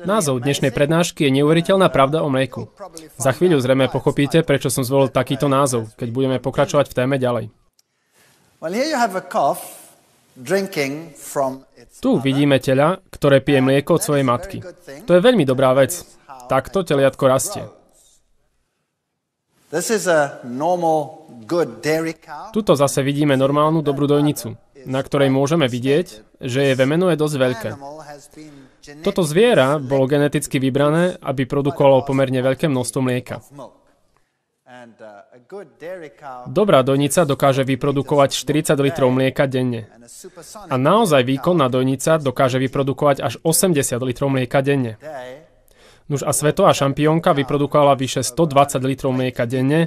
Názov dnešnej prednášky je Neuveriteľná pravda o mlieku. Za chvíľu zrejme pochopíte, prečo som zvolil takýto názov, keď budeme pokračovať v téme ďalej. Tu vidíme teľa, ktoré pije mlieko od svojej matky. To je veľmi dobrá vec. Takto teliatko rastie. Tuto zase vidíme normálnu dobrú dojnicu, na ktorej môžeme vidieť, že jej vemeno je dosť veľké. Toto zviera bolo geneticky vybrané, aby produkovalo pomerne veľké množstvo mlieka. Dobrá dojnica dokáže vyprodukovať 40 litrov mlieka denne. A naozaj výkonná dojnica dokáže vyprodukovať až 80 litrov mlieka denne. Nuž a svetová šampiónka vyprodukovala vyše 120 litrov mlieka denne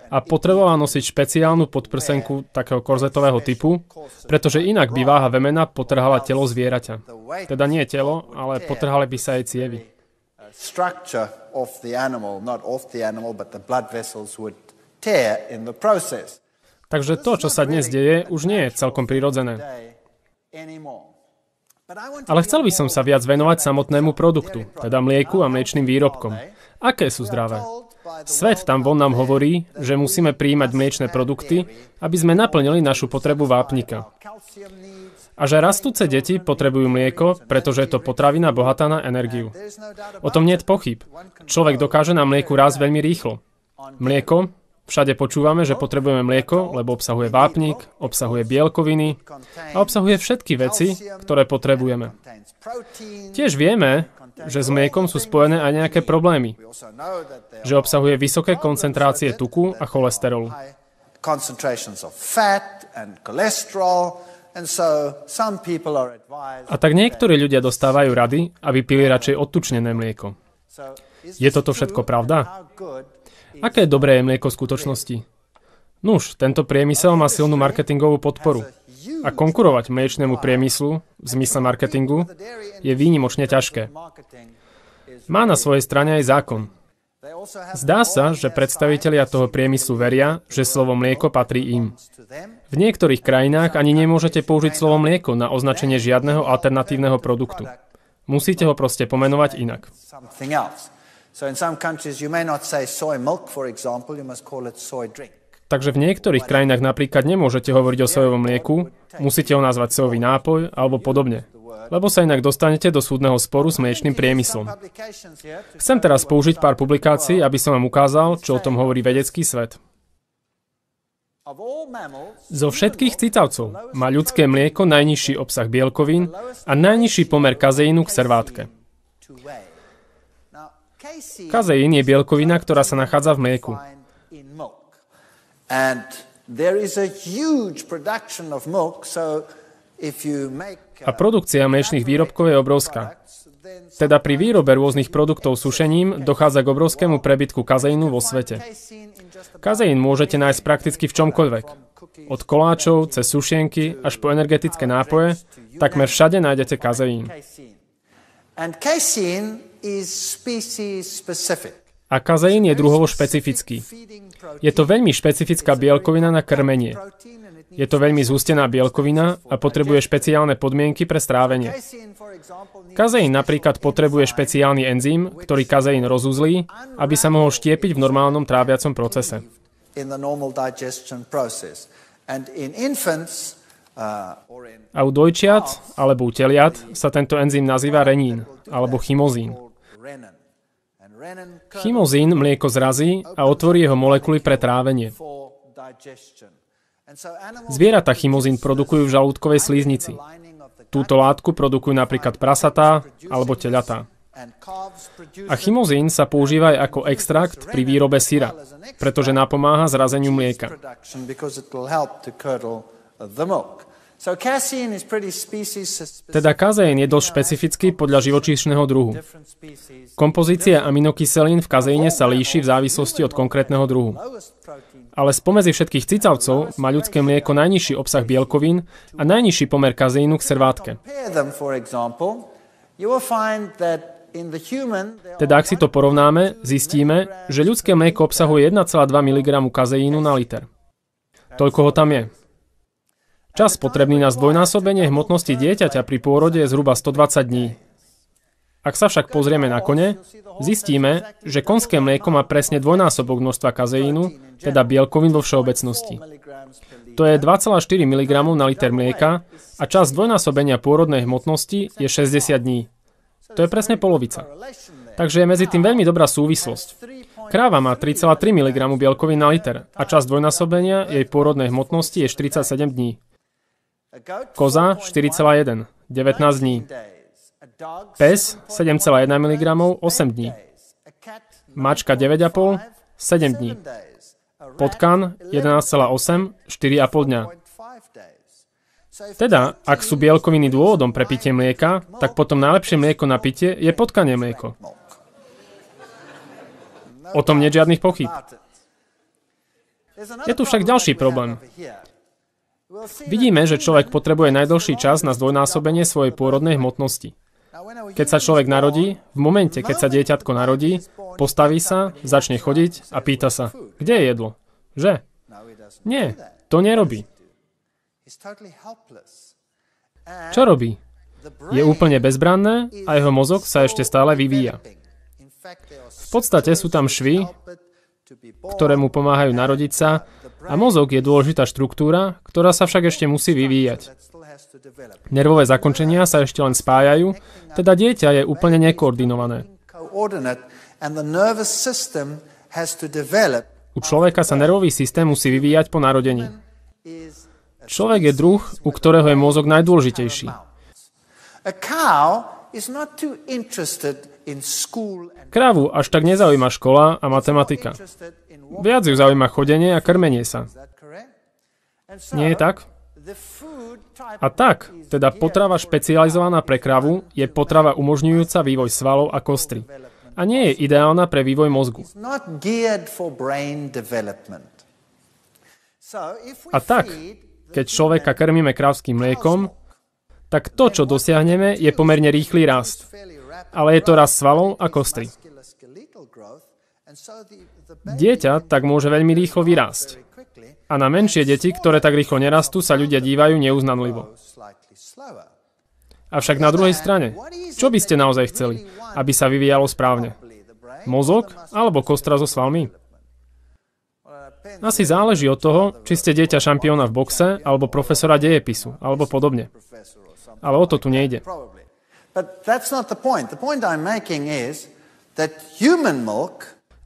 a potrebovala nosiť špeciálnu podprsenku takého korzetového typu, pretože inak by váha vemena potrhala telo zvieraťa. Teda nie telo, ale potrhali by sa jej cievy. Takže to, čo sa dnes deje, už nie je celkom prirodzené. Ale chcel by som sa viac venovať samotnému produktu, teda mlieku a mliečnym výrobkom. Aké sú zdravé? Svet tam von nám hovorí, že musíme prijímať mliečne produkty, aby sme naplnili našu potrebu vápnika. A že rastúce deti potrebujú mlieko, pretože je to potravina bohatá na energiu. O tom nie je pochyb. Človek dokáže na mlieku rásť veľmi rýchlo. Mlieko, všade počúvame, že potrebujeme mlieko, lebo obsahuje vápnik, obsahuje bielkoviny a obsahuje všetky veci, ktoré potrebujeme. Tiež vieme, že s mliekom sú spojené aj nejaké problémy. Že obsahuje vysoké koncentrácie tuku a cholesterolu. A tak niektorí ľudia dostávajú rady, aby pili radšej odtučnené mlieko. Je toto všetko pravda? Aké dobré je mlieko v skutočnosti? Nuž, tento priemysel má silnú marketingovú podporu. A konkurovať mliečnemu priemyslu v zmysle marketingu je výnimočne ťažké. Má na svojej strane aj zákon. Zdá sa, že predstavitelia toho priemyslu veria, že slovo mlieko patrí im. V niektorých krajinách ani nemôžete použiť slovo mlieko na označenie žiadneho alternatívneho produktu. Musíte ho proste pomenovať inak. Takže v niektorých krajinách napríklad nemôžete hovoriť o sojovom mlieku, musíte ho nazvať sojový nápoj alebo podobne, lebo sa inak dostanete do súdneho sporu s mliečnym priemyslom. Chcem teraz použiť pár publikácií, aby som vám ukázal, čo o tom hovorí vedecký svet. Zo všetkých cicavcov má ľudské mlieko najnižší obsah bielkovín a najnižší pomer kazeínu k servátke. Kazeín je bielkovina, ktorá sa nachádza v mlieku. A produkcia mliečnych výrobkov je obrovská. Teda pri výrobe rôznych produktov sušením dochádza k obrovskému prebytku kazeínu vo svete. Kazeín môžete nájsť prakticky v čomkoľvek. Od koláčov cez sušienky až po energetické nápoje, takmer všade nájdete kazeín. A kazeín je druhovo špecifický. Je to veľmi špecifická bielkovina na krmenie. Je to veľmi zhustená bielkovina a potrebuje špeciálne podmienky pre strávenie. Kazeín napríklad potrebuje špeciálny enzym, ktorý kazeín rozuzlí, aby sa mohol štiepiť v normálnom tráviacom procese. A u dojčiat alebo u teliat sa tento enzym nazýva renín alebo chymozín. Chymozín mlieko zrazí a otvorí jeho molekuly pre trávenie. Zvieratá chymozín produkujú v žalúdkovej slíznici. Túto látku produkujú napríklad prasatá alebo teľatá. A chymozín sa používa aj ako extrakt pri výrobe syra, pretože napomáha zrazeniu mlieka. Teda kazeín je dosť špecifický podľa živočíšneho druhu. Kompozícia aminokyselín v kazeíne sa líši v závislosti od konkrétneho druhu. Ale spomedzi všetkých cicavcov má ľudské mlieko najnižší obsah bielkovín a najnižší pomer kazeínu k servátke. Teda ak si to porovnáme, zistíme, že ľudské mlieko obsahuje 1,2 mg kazeínu na liter. Toľko ho tam je. Čas potrebný na zdvojnásobenie hmotnosti dieťaťa pri pôrode je zhruba 120 dní. Ak sa však pozrieme na kone, zistíme, že konské mlieko má presne dvojnásobok množstva kazeínu, teda bielkovín vo všeobecnosti. To je 2,4 mg na liter mlieka a čas dvojnásobenia pôrodnej hmotnosti je 60 dní. To je presne polovica. Takže je medzi tým veľmi dobrá súvislosť. Kráva má 3,3 mg bielkovín na liter a čas dvojnásobenia jej pôrodnej hmotnosti je 47 dní. Koza 4,1, 19 dní. Pes 7,1 mg, 8 dní. Mačka 9,5, 7 dní. Potkan 11,8, 4,5 dňa. Teda, ak sú bielkoviny dôvodom pre pitie mlieka, tak potom najlepšie mlieko na pitie je potkanie mlieko. O tom nie je žiadnych pochýb. Je tu však ďalší problém. Vidíme, že človek potrebuje najdlhší čas na zdvojnásobenie svojej pôrodnej hmotnosti. Keď sa človek narodí, v momente, keď sa dieťatko narodí, postaví sa, začne chodiť a pýta sa, kde je jedlo? Že? Nie, to nerobí. Čo robí? Je úplne bezbranné a jeho mozog sa ešte stále vyvíja. V podstate sú tam švy, ktoré mu pomáhajú narodiť sa a mozog je dôležitá štruktúra, ktorá sa však ešte musí vyvíjať. Nervové zakončenia sa ešte len spájajú, teda dieťa je úplne nekoordinované. U človeka sa nervový systém musí vyvíjať po narodení. Človek je druh, u ktorého je mozog najdôležitejší. Krávu až tak nezaujíma škola a matematika. Viac ju zaujíma chodenie a krmenie sa. Nie je tak? A tak, teda potrava špecializovaná pre kravu je potrava umožňujúca vývoj svalov a kostry. A nie je ideálna pre vývoj mozgu. A tak, keď človeka krmíme krávským mliekom, tak to, čo dosiahneme, je pomerne rýchly rast. Ale je to rast svalov a kostry. Dieťa tak môže veľmi rýchlo vyrásť. A na menšie deti, ktoré tak rýchlo nerastú, sa ľudia dívajú neuznanlivo. Avšak na druhej strane, čo by ste naozaj chceli, aby sa vyvíjalo správne? Mozog alebo kostra so svalmi? Asi záleží od toho, či ste dieťa šampióna v boxe, alebo profesora dejepisu, alebo podobne. Ale o to tu nejde.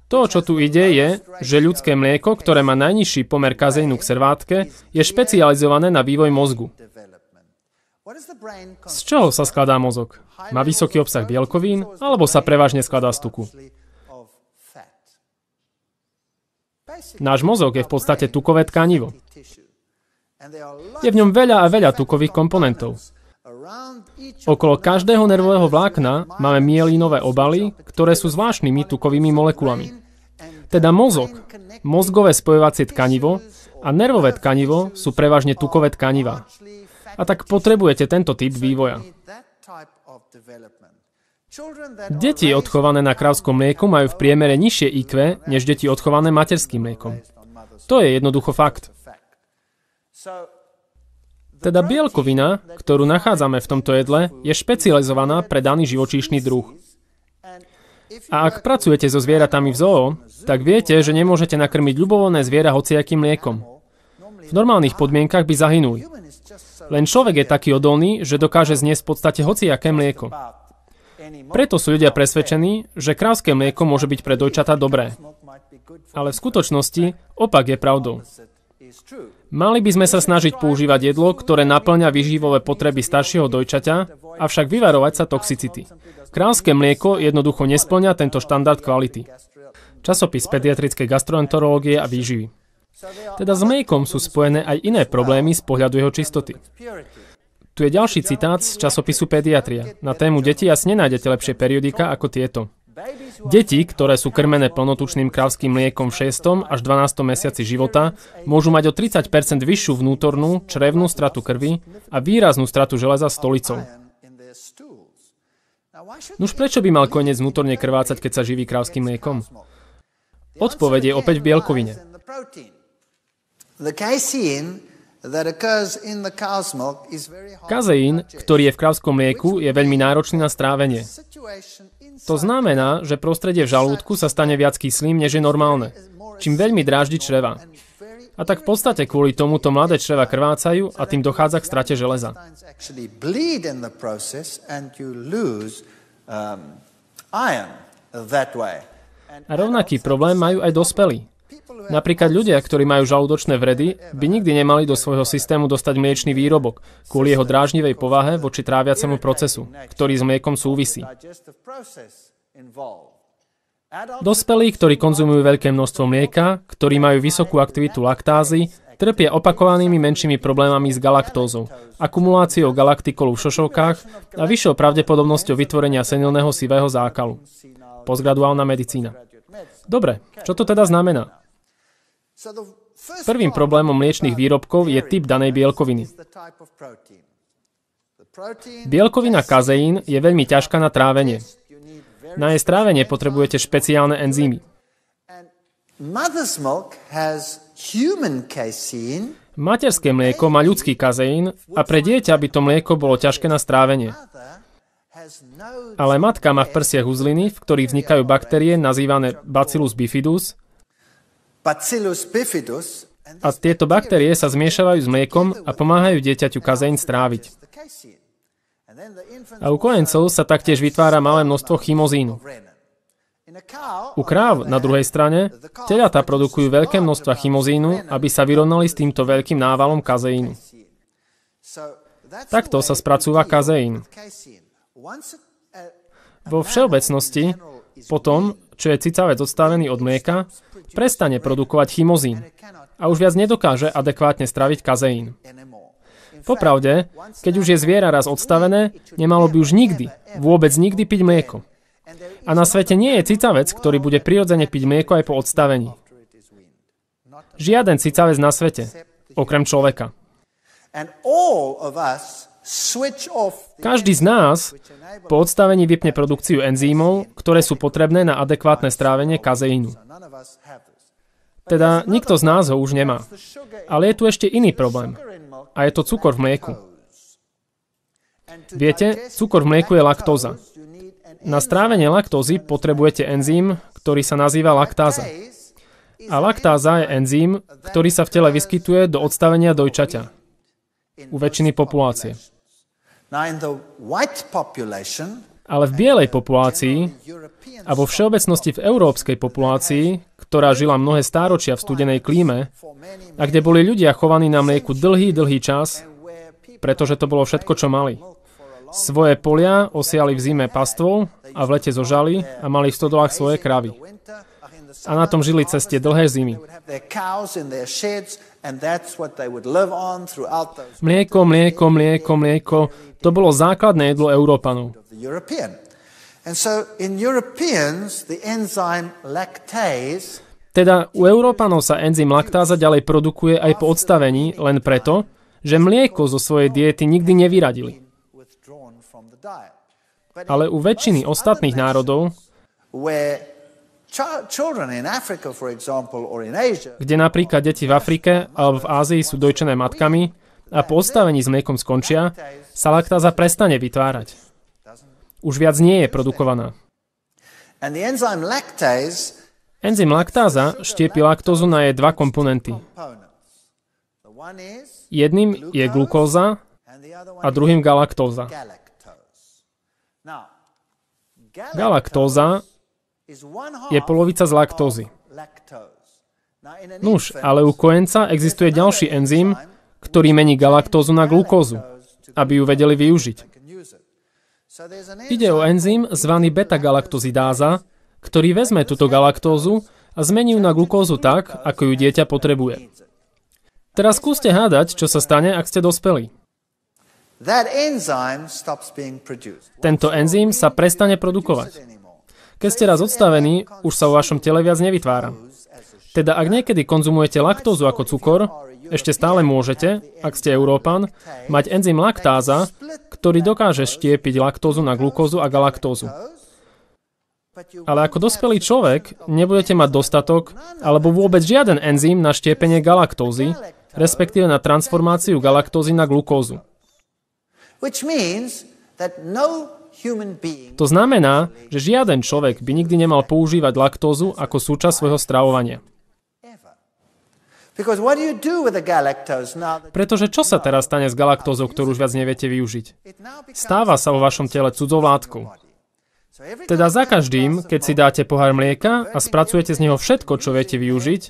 To, čo tu ide, je, že ľudské mlieko, ktoré má najnižší pomer kazeínu k servátke, je špecializované na vývoj mozgu. Z čoho sa skladá mozog? Má vysoký obsah bielkovín, alebo sa prevažne skladá z tuku? Náš mozog je v podstate tukové tkanivo. Je v ňom veľa a veľa tukových komponentov. Okolo každého nervového vlákna máme mielinové obaly, ktoré sú zvláštnymi tukovými molekulami. Teda mozog, mozgové spojovacie tkanivo a nervové tkanivo sú prevažne tukové tkanivá. A tak potrebujete tento typ vývoja. Deti odchované na krávskom mlieku majú v priemere nižšie IQ než deti odchované materským mliekom. To je jednoducho fakt. Teda bielkovina, ktorú nachádzame v tomto jedle, je špecializovaná pre daný živočíšny druh. A ak pracujete so zvieratami v zoo, tak viete, že nemôžete nakrmiť ľubovoľné zviera hociakým mliekom. V normálnych podmienkach by zahynuli. Len človek je taký odolný, že dokáže zniesť v podstate hociaké mlieko. Preto sú ľudia presvedčení, že krávské mlieko môže byť pre dojčatá dobré. Ale v skutočnosti opak je pravdou. Mali by sme sa snažiť používať jedlo, ktoré naplňa výživové potreby staršieho dojčaťa, avšak vyvarovať sa toxicity. Krávske mlieko jednoducho nespĺňa tento štandard kvality. Časopis pediatrickej gastroenterológie a výživy. Teda s mliekom sú spojené aj iné problémy z pohľadu jeho čistoty. Tu je ďalší citát z časopisu Pediatria. Na tému detí asi nenájdete lepšie periodika ako tieto. Deti, ktoré sú krmené plnotučným krávskym mliekom v 6. až 12. mesiaci života, môžu mať o 30% vyššiu vnútornú črevnú stratu krvi a výraznú stratu železa stolicou. Nuž prečo by mal koniec vnútorne krvácať, keď sa živí krávskym mliekom? Odpoveď je opäť v bielkovine. Kazeín, ktorý je v krávskom mlieku, je veľmi náročný na strávenie. To znamená, že prostredie v žalúdku sa stane viac kyslým, než je normálne, čím veľmi dráždi čreva. A tak v podstate kvôli tomuto mladé čreva krvácajú a tým dochádza k strate železa. A rovnaký problém majú aj dospelí. Napríklad ľudia, ktorí majú žalúdočné vredy, by nikdy nemali do svojho systému dostať mliečny výrobok, kvôli jeho dráždivej povahe voči tráviacemu procesu, ktorý s mliekom súvisí. Dospelí, ktorí konzumujú veľké množstvo mlieka, ktorí majú vysokú aktivitu laktázy, trpia opakovanými menšími problémami s galaktózou, akumuláciou galaktikolu v šošovkách a vyššou pravdepodobnosťou vytvorenia senilného sivého zákalu. Postgraduálna medicína. Dobre, čo to teda znamená? Prvým problémom mliečnych výrobkov je typ danej bielkoviny. Bielkovina kazeín je veľmi ťažká na trávenie. Na jej strávenie potrebujete špeciálne enzymy. Materské mlieko má ľudský kazeín a pre dieťa by to mlieko bolo ťažké na strávenie. Ale matka má v prsiach uzliny, v ktorých vznikajú baktérie nazývané Bacillus bifidus. A tieto baktérie sa zmiešavajú s mliekom a pomáhajú dieťaťu kazeín stráviť. A u kojencov sa taktiež vytvára malé množstvo chymozínu. U kráv na druhej strane teľatá produkujú veľké množstva chymozínu, aby sa vyrovnali s týmto veľkým návalom kazeínu. Takto sa spracúva kazeín. Vo všeobecnosti, potom, čo je cicavec odstavený od mlieka, prestane produkovať chymozín a už viac nedokáže adekvátne straviť kazeín. Popravde, keď už je zviera raz odstavené, nemalo by už nikdy, vôbec nikdy piť mlieko. A na svete nie je cicavec, ktorý bude prirodzene piť mlieko aj po odstavení. Žiaden cicavec na svete, okrem človeka. Každý z nás po odstavení vypne produkciu enzymov, ktoré sú potrebné na adekvátne strávenie kazeínu. Teda nikto z nás ho už nemá. Ale je tu ešte iný problém. A je to cukor v mlieku. Viete, cukor v mlieku je laktóza. Na strávenie laktózy potrebujete enzym, ktorý sa nazýva laktáza. A laktáza je enzym, ktorý sa v tele vyskytuje do odstavenia dojčaťa. U väčšiny populácie. Ale v bielej populácii a vo všeobecnosti v európskej populácii, ktorá žila mnohé stáročia v studenej klíme a kde boli ľudia chovaní na mlieku dlhý čas, pretože to bolo všetko, čo mali. Svoje polia osiali v zime pastvou a v lete zožali a mali v stodolách svoje kravy. A na tom žili cez tie dlhé zimy. Mlieko, to bolo základné jedlo Európanov. Teda u Európanov sa enzym laktáza ďalej produkuje aj po odstavení, len preto, že mlieko zo svojej diety nikdy nevyradili. Ale u väčšiny ostatných národov, kde napríklad deti v Afrike alebo v Ázii sú dojčené matkami a po odstavení s mliekom skončia, sa laktáza prestane vytvárať. Už viac nie je produkovaná. Enzym laktáza štiepi laktózu na jej dva komponenty. Jedným je glukóza a druhým galaktóza. Galaktóza je polovica z laktózy. Nuž, ale u kojenca existuje ďalší enzym, ktorý mení galaktózu na glukózu, aby ju vedeli využiť. Ide o enzym zvaný beta-galaktozidáza, ktorý vezme túto galaktózu a zmení ju na glukózu tak, ako ju dieťa potrebuje. Teraz skúste hádať, čo sa stane, ak ste dospelí. Tento enzym sa prestane produkovať. Keď ste raz odstavení, už sa vo vašom tele viac nevytvára. Teda ak niekedy konzumujete laktózu ako cukor, ešte stále môžete, ak ste Európan, mať enzym laktáza, ktorý dokáže štiepiť laktózu na glukózu a galaktózu. Ale ako dospelý človek nebudete mať dostatok alebo vôbec žiaden enzym na štiepenie galaktózy respektíve na transformáciu galaktózy na glukózu. To znamená, že žiaden človek by nikdy nemal používať laktózu ako súčasť svojho stravovania. Pretože čo sa teraz stane s galaktózou, ktorú už viac neviete využiť? Stáva sa vo vašom tele cudzou látkou. Teda za každým, keď si dáte pohár mlieka a spracujete z neho všetko, čo viete využiť,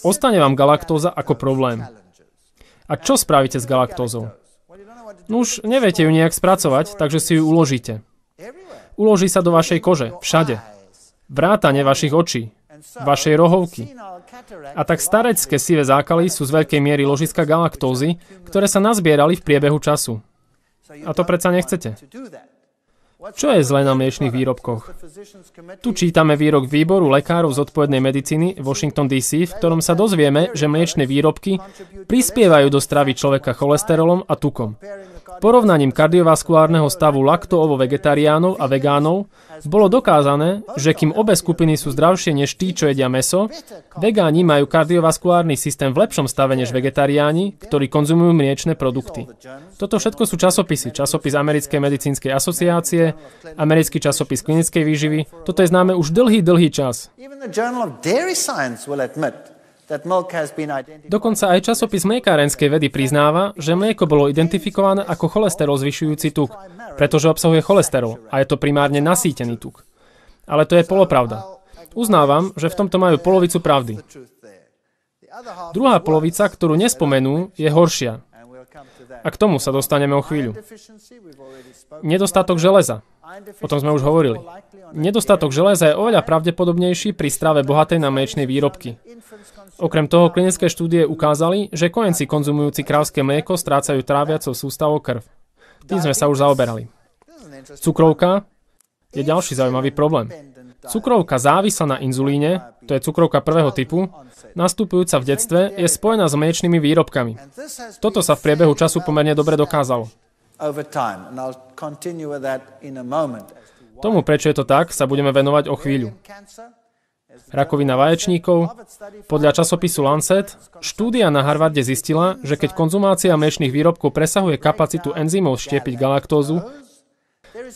ostane vám galaktóza ako problém. A čo spravíte s galaktózou? No už neviete ju nejak spracovať, takže si ju uložíte. Uloží sa do vašej kože, všade. Vrátane vašich očí, vašej rohovky. A tak starecké sivé zákaly sú z veľkej miery ložiska galaktózy, ktoré sa nazbierali v priebehu času. A to predsa nechcete. Čo je zlé na mliečnych výrobkoch? Tu čítame výrok výboru lekárov zodpovednej medicíny Washington DC, v ktorom sa dozvieme, že mliečne výrobky prispievajú do stravy človeka cholesterolom a tukom. Porovnaním kardiovaskulárneho stavu lakto-ovo-vegetariánov a vegánov bolo dokázané, že kým obe skupiny sú zdravšie než tí, čo jedia mäso, vegáni majú kardiovaskulárny systém v lepšom stave než vegetariáni, ktorí konzumujú mliečne produkty. Toto všetko sú časopisy. Časopis Americkej medicínskej asociácie, americký časopis klinickej výživy. Toto je známe už dlhý čas. Dokonca aj časopis mliekárenskej vedy priznáva, že mlieko bolo identifikované ako cholesterol zvyšujúci tuk, pretože obsahuje cholesterol a je to primárne nasýtený tuk. Ale to je polopravda. Uznávam, že v tomto majú polovicu pravdy. Druhá polovica, ktorú nespomenú, je horšia. A k tomu sa dostaneme o chvíľu. Nedostatok železa. O tom sme už hovorili. Nedostatok železa je oveľa pravdepodobnejší pri strave bohatej na mliečne výrobky. Okrem toho, klinické štúdie ukázali, že kojenci konzumujúci krávské mlieko strácajú tráviacou sústavou krv. Tým sme sa už zaoberali. Cukrovka je ďalší zaujímavý problém. Cukrovka závislá na inzulíne, to je cukrovka prvého typu, nastupujúca v detstve, je spojená s mliečnymi výrobkami. Toto sa v priebehu času pomerne dobre dokázalo. Tomu, prečo je to tak, sa budeme venovať o chvíľu. Rakovina vaječníkov. Podľa časopisu Lancet, štúdia na Harvarde zistila, že keď konzumácia mliečnych výrobkov presahuje kapacitu enzymov štiepiť galaktózu,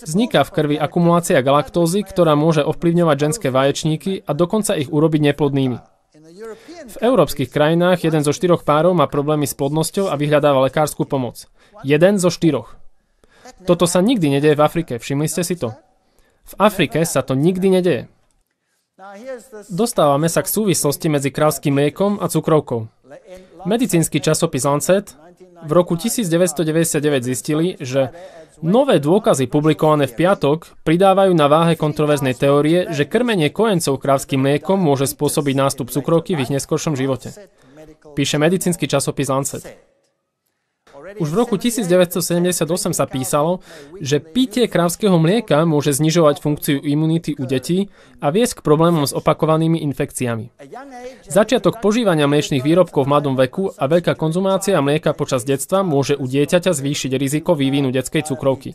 vzniká v krvi akumulácia galaktózy, ktorá môže ovplyvňovať ženské vaječníky a dokonca ich urobiť neplodnými. V európskych krajinách 1 zo 4 párov má problémy s plodnosťou a vyhľadáva lekárskú pomoc. 1 zo 4. Toto sa nikdy nedeje v Afrike, všimli ste si to? V Afrike sa to nikdy nedeje. Dostávame sa k súvislosti medzi krávskym mliekom a cukrovkou. Medicínsky časopis Lancet v roku 1999 zistili, že nové dôkazy publikované v piatok pridávajú na váhe kontroverznej teórie, že krmenie kojencov krávskym mliekom môže spôsobiť nástup cukrovky v ich neskoršom živote. Píše medicínsky časopis Lancet. Už v roku 1978 sa písalo, že pitie krávskeho mlieka môže znižovať funkciu imunity u detí a viesť k problémom s opakovanými infekciami. Začiatok požívania mliečnych výrobkov v mladom veku a veľká konzumácia mlieka počas detstva môže u dieťaťa zvýšiť riziko vývinu detskej cukrovky.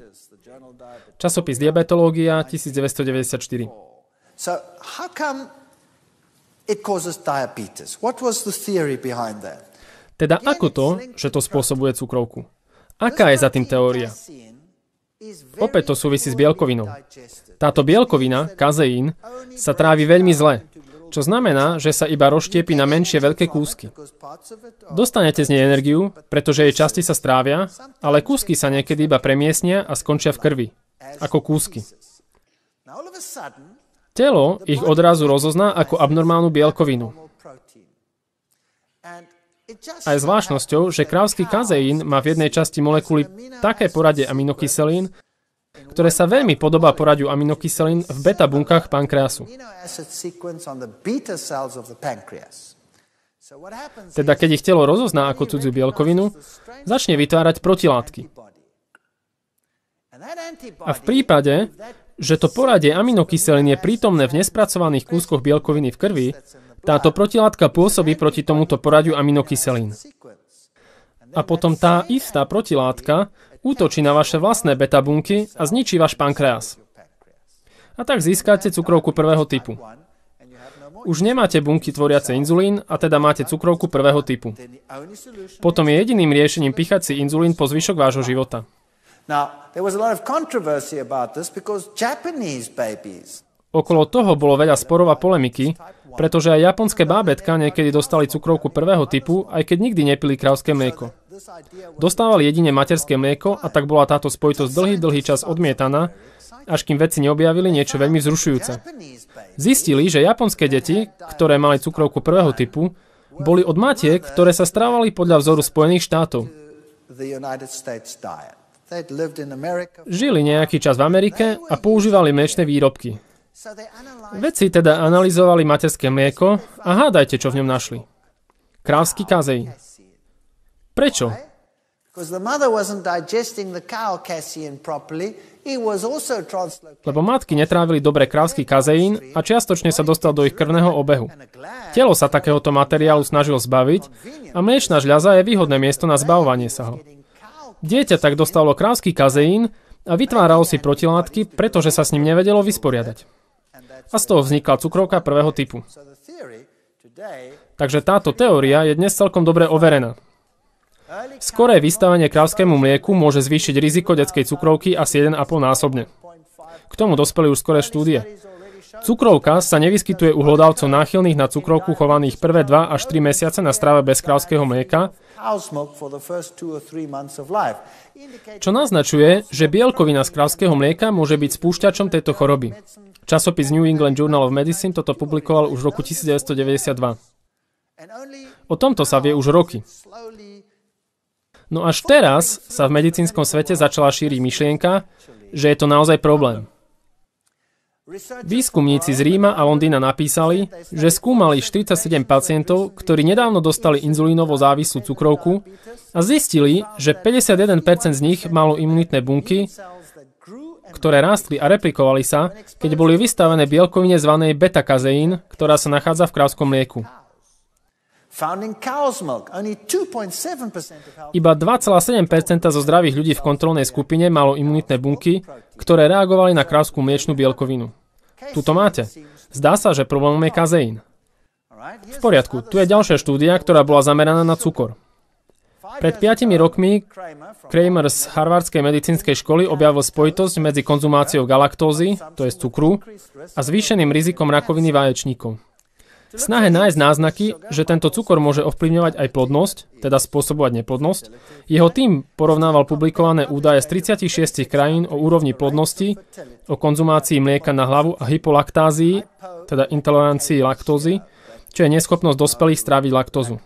Časopis Diabetológia 1994. So how come it causes diabetes? What was the theory behind that? Teda ako to, že to spôsobuje cukrovku? Aká je za tým teória? Opäť to súvisí s bielkovinou. Táto bielkovina, kazeín, sa trávi veľmi zle, čo znamená, že sa iba rozštiepi na menšie veľké kúsky. Dostanete z nej energiu, pretože jej časti sa strávia, ale kúsky sa niekedy iba premiestnia a skončia v krvi, ako kúsky. Telo ich odrazu rozozná ako abnormálnu bielkovinu. A je zvláštnosťou, že krávsky kazeín má v jednej časti molekuly také poradie aminokyselín, ktoré sa veľmi podobá poradiu aminokyselín v beta bunkách pankreasu. Teda keď ich telo rozozná ako cudziu bielkovinu, začne vytvárať protilátky. A v prípade, že to poradie aminokyselín je prítomné v nespracovaných kúskoch bielkoviny v krvi, táto protilátka pôsobí proti tomuto poradiu aminokyselín. A potom tá istá protilátka útočí na vaše vlastné beta bunky a zničí váš pankreas. A tak získate cukrovku prvého typu. Už nemáte bunky tvoriace inzulín a teda máte cukrovku prvého typu. Potom je jediným riešením píchať si inzulín po zvyšok vášho života. Okolo toho bolo veľa sporov a polemiky, pretože aj japonské bábätka niekedy dostali cukrovku prvého typu, aj keď nikdy nepili krávské mlieko. Dostávali jedine materské mlieko a tak bola táto spojitosť dlhý čas odmietaná, až kým vedci neobjavili niečo veľmi vzrušujúce. Zistili, že japonské deti, ktoré mali cukrovku prvého typu, boli od matiek, ktoré sa stravovali podľa vzoru Spojených štátov. Žili nejaký čas v Amerike a používali mliečne výrobky. Vedci teda analyzovali materské mlieko a hádajte, čo v ňom našli. Krávsky kazeín. Prečo? Lebo matky netrávili dobre krávsky kazeín a čiastočne sa dostal do ich krvného obehu. Telo sa takéhoto materiálu snažilo zbaviť a mliečna žľaza je výhodné miesto na zbavovanie sa ho. Dieťa tak dostalo krávsky kazeín a vytváralo si protilátky, pretože sa s ním nevedelo vysporiadať. A z toho vznikla cukrovka prvého typu. Takže táto teória je dnes celkom dobre overená. Skoré vystavenie krávskému mlieku môže zvýšiť riziko detskej cukrovky asi 1,5 násobne. K tomu dospeli už skoré štúdie. Cukrovka sa nevyskytuje u hlodavcov náchylných na cukrovku chovaných prvé 2 až 3 mesiace na strave bez krávskeho mlieka, čo naznačuje, že bielkovina z krávskeho mlieka môže byť spúšťačom tejto choroby. Časopis New England Journal of Medicine toto publikoval už v roku 1992. O tomto sa vie už roky. No až teraz sa v medicínskom svete začala šíriť myšlienka, že je to naozaj problém. Výskumníci z Ríma a Londýna napísali, že skúmali 47 pacientov, ktorí nedávno dostali inzulínovo závislú cukrovku a zistili, že 51% z nich malo imunitné bunky, ktoré rástli a replikovali sa, keď boli vystavené bielkovine zvanej beta-kazeín, ktorá sa nachádza v krávskom mlieku. Iba 2,7% zo zdravých ľudí v kontrolnej skupine malo imunitné bunky, ktoré reagovali na krávskú mliečnú bielkovinu. Tuto máte. Zdá sa, že problémom je kazeín. V poriadku, tu je ďalšia štúdia, ktorá bola zameraná na cukor. Pred 5 rokmi Kramer z Harvardskej medicínskej školy objavil spojitosť medzi konzumáciou galaktózy, to je cukru, a zvýšeným rizikom rakoviny vaječníkov. V snahe nájsť náznaky, že tento cukor môže ovplyvňovať aj plodnosť, teda spôsobovať neplodnosť, jeho tím porovnával publikované údaje z 36 krajín o úrovni plodnosti, o konzumácii mlieka na hlavu a hypolaktázii, teda intolerancii laktózy, čo je neschopnosť dospelých stráviť laktózu.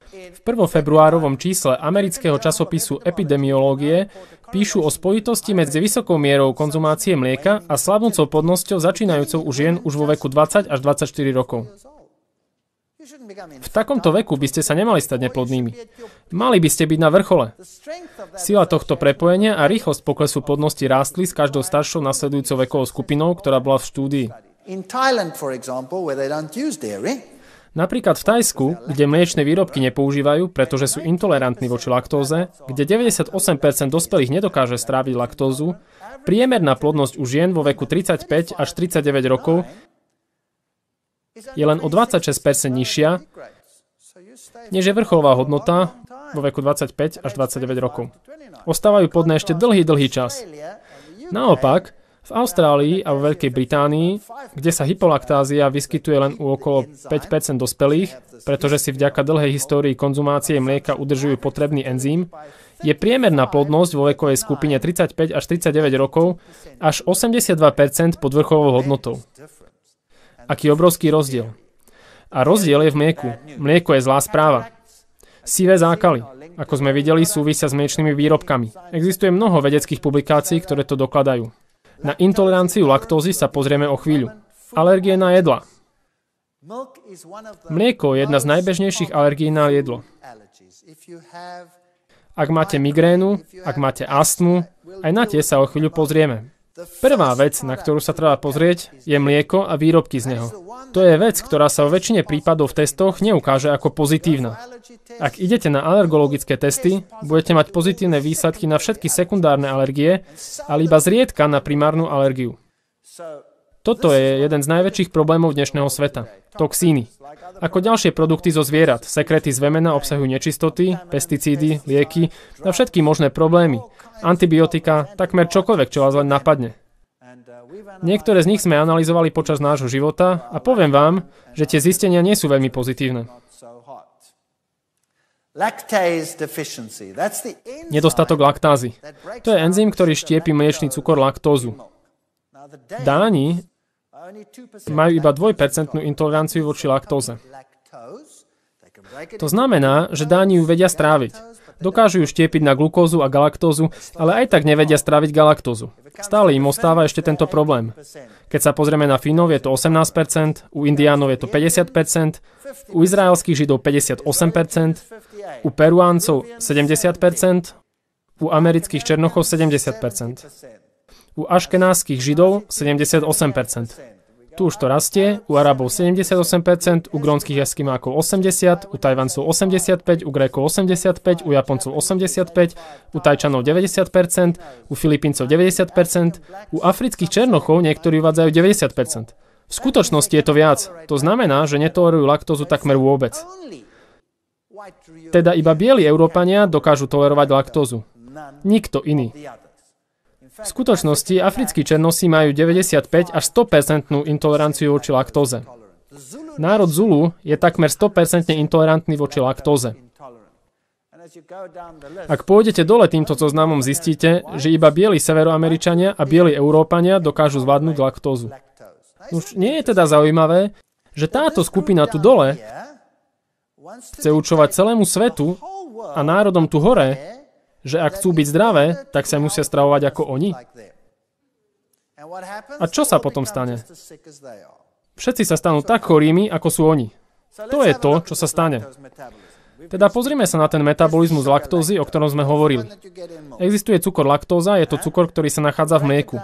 V 1. februárovom čísle amerického časopisu Epidemiológie píšu o spojitosti medzi vysokou mierou konzumácie mlieka a slabnúcou plodnosťou začínajúcou u žien už vo veku 20 až 24 rokov. V takomto veku by ste sa nemali stať neplodnými. Mali by ste byť na vrchole. Sila tohto prepojenia a rýchlosť poklesu plodnosti rástli s každou staršou nasledujúcou vekovou skupinou, ktorá bola v štúdii. Napríklad v Thajsku, kde mliečne výrobky nepoužívajú, pretože sú intolerantní voči laktóze, kde 98% dospelých nedokáže stráviť laktózu, priemerná plodnosť u žien vo veku 35 až 39 rokov je len o 26% nižšia, než je vrcholová hodnota vo veku 25 až 29 rokov. Ostávajú plodné ešte dlhý čas. Naopak, v Austrálii a vo Veľkej Británii, kde sa hypolaktázia vyskytuje len u okolo 5% dospelých, pretože si vďaka dlhej histórii konzumácie mlieka udržujú potrebný enzym, je priemerná plodnosť vo vekovej skupine 35 až 39 rokov až 82% pod vrcholovou hodnotou. Aký obrovský rozdiel. A rozdiel je v mlieku. Mlieko je zlá správa. Sivé zákaly, ako sme videli, súvisia s mliečnymi výrobkami. Existuje mnoho vedeckých publikácií, ktoré to dokladajú. Na intoleranciu laktózy sa pozrieme o chvíľu. Alergie na jedlá. Mlieko je jedna z najbežnejších alergií na jedlo. Ak máte migrénu, ak máte astmu, aj na tie sa o chvíľu pozrieme. Prvá vec, na ktorú sa treba pozrieť, je mlieko a výrobky z neho. To je vec, ktorá sa vo väčšine prípadov v testoch neukáže ako pozitívna. Ak idete na alergologické testy, budete mať pozitívne výsledky na všetky sekundárne alergie, ale iba zriedka na primárnu alergiu. Toto je jeden z najväčších problémov dnešného sveta. Toxíny. Ako ďalšie produkty zo zvierat, sekrety z vemena obsahujú nečistoty, pesticídy, lieky a všetky možné problémy. Antibiotika, takmer čokoľvek, čo vás len napadne. Niektoré z nich sme analyzovali počas nášho života a poviem vám, že tie zistenia nie sú veľmi pozitívne. Nedostatok laktázy. To je enzym, ktorý štiepi mliečny cukor laktózu. Dáni majú iba 2% intoleranciu voči laktóze. To znamená, že Dáni ju vedia stráviť. Dokážu ju štiepiť na glukózu a galaktózu, ale aj tak nevedia stráviť galaktózu. Stále im ostáva ešte tento problém. Keď sa pozrieme na Fínov, je to 18%, u Indiánov je to 50%, u izraelských Židov 58%, u Peruáncov 70%, u amerických Černochov 70%, u aškenázskych Židov 78%. Tu už to rastie, u Arabov 78%, u grónskych Eskimákov 80%, u Tajvancov 85%, u Grékov 85%, u Japoncov 85%, u Tajčanov 90%, u Filipíncov 90%, u afrických Černochov niektorí uvádzajú 90%. V skutočnosti je to viac. To znamená, že netolerujú laktózu takmer vôbec. Teda iba bieli Európania dokážu tolerovať laktózu. Nikto iný. V skutočnosti africkí Černosi majú 95 až 100% intoleranciu voči laktóze. Národ Zulu je takmer 100% intolerantný voči laktóze. Ak pôjdete dole týmto zoznamom, zistíte, že iba bieli Severoameričania a bieli Európania dokážu zvládnuť laktózu. Už nie je teda zaujímavé, že táto skupina tu dole chce učovať celému svetu a národom tu hore, že ak chcú byť zdravé, tak sa musia stravovať ako oni. A čo sa potom stane? Všetci sa stanú tak chorými, ako sú oni. To je to, čo sa stane. Teda pozrime sa na ten metabolizmus laktózy, o ktorom sme hovorili. Existuje cukor laktóza, je to cukor, ktorý sa nachádza v mlieku.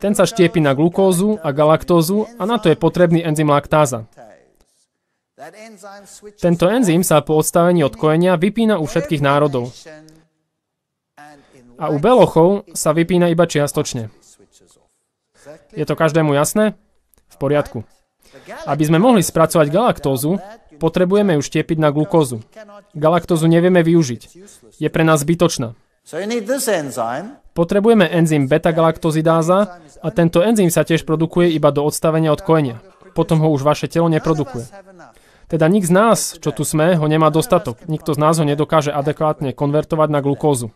Ten sa štiepi na glukózu a galaktózu a na to je potrebný enzym laktáza. Tento enzym sa po odstavení od kojenia vypína u všetkých národov. A u belochov sa vypína iba čiastočne. Je to každému jasné? V poriadku. Aby sme mohli spracovať galaktózu, potrebujeme ju štiepiť na glukózu. Galaktózu nevieme využiť. Je pre nás zbytočná. Potrebujeme enzym beta-galaktozidáza a tento enzym sa tiež produkuje iba do odstavenia od kojenia. Potom ho už vaše telo neprodukuje. Teda nik z nás, čo tu sme, ho nemá dostatok. Nikto z nás ho nedokáže adekvátne konvertovať na glukózu.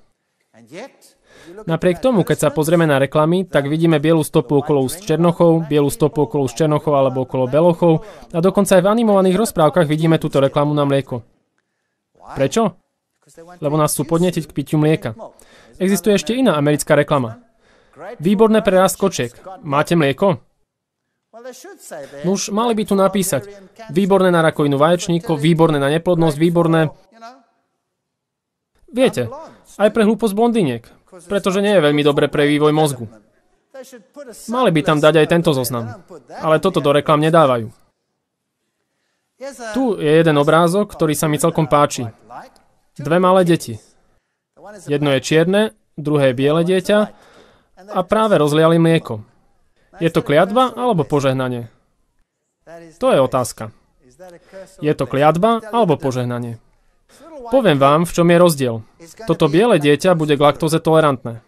Napriek tomu, keď sa pozrieme na reklamy, tak vidíme bielu stopu okolo úst Černochov, bielu stopu okolo úst Černochov alebo okolo Belochov a dokonca aj v animovaných rozprávkach vidíme túto reklamu na mlieko. Prečo? Lebo nás chcú podnetiť k pitiu mlieka. Existuje ešte iná americká reklama. Výborné pre rast kočiek. Máte mlieko? Nuž, mali by tu napísať výborné na rakovinu vaječníkov, výborné na neplodnosť, výborné... Viete, aj pre hlúposť blondíniek, pretože nie je veľmi dobre pre vývoj mozgu. Mali by tam dať aj tento zoznam, ale toto do reklam nedávajú. Tu je jeden obrázok, ktorý sa mi celkom páči. Dve malé deti. Jedno je čierne, druhé je biele dieťa a práve rozliali mlieko. Je to kliatba alebo požehnanie? To je otázka. Je to kliatba alebo požehnanie? Poviem vám, v čom je rozdiel. Toto biele dieťa bude k laktóze tolerantné.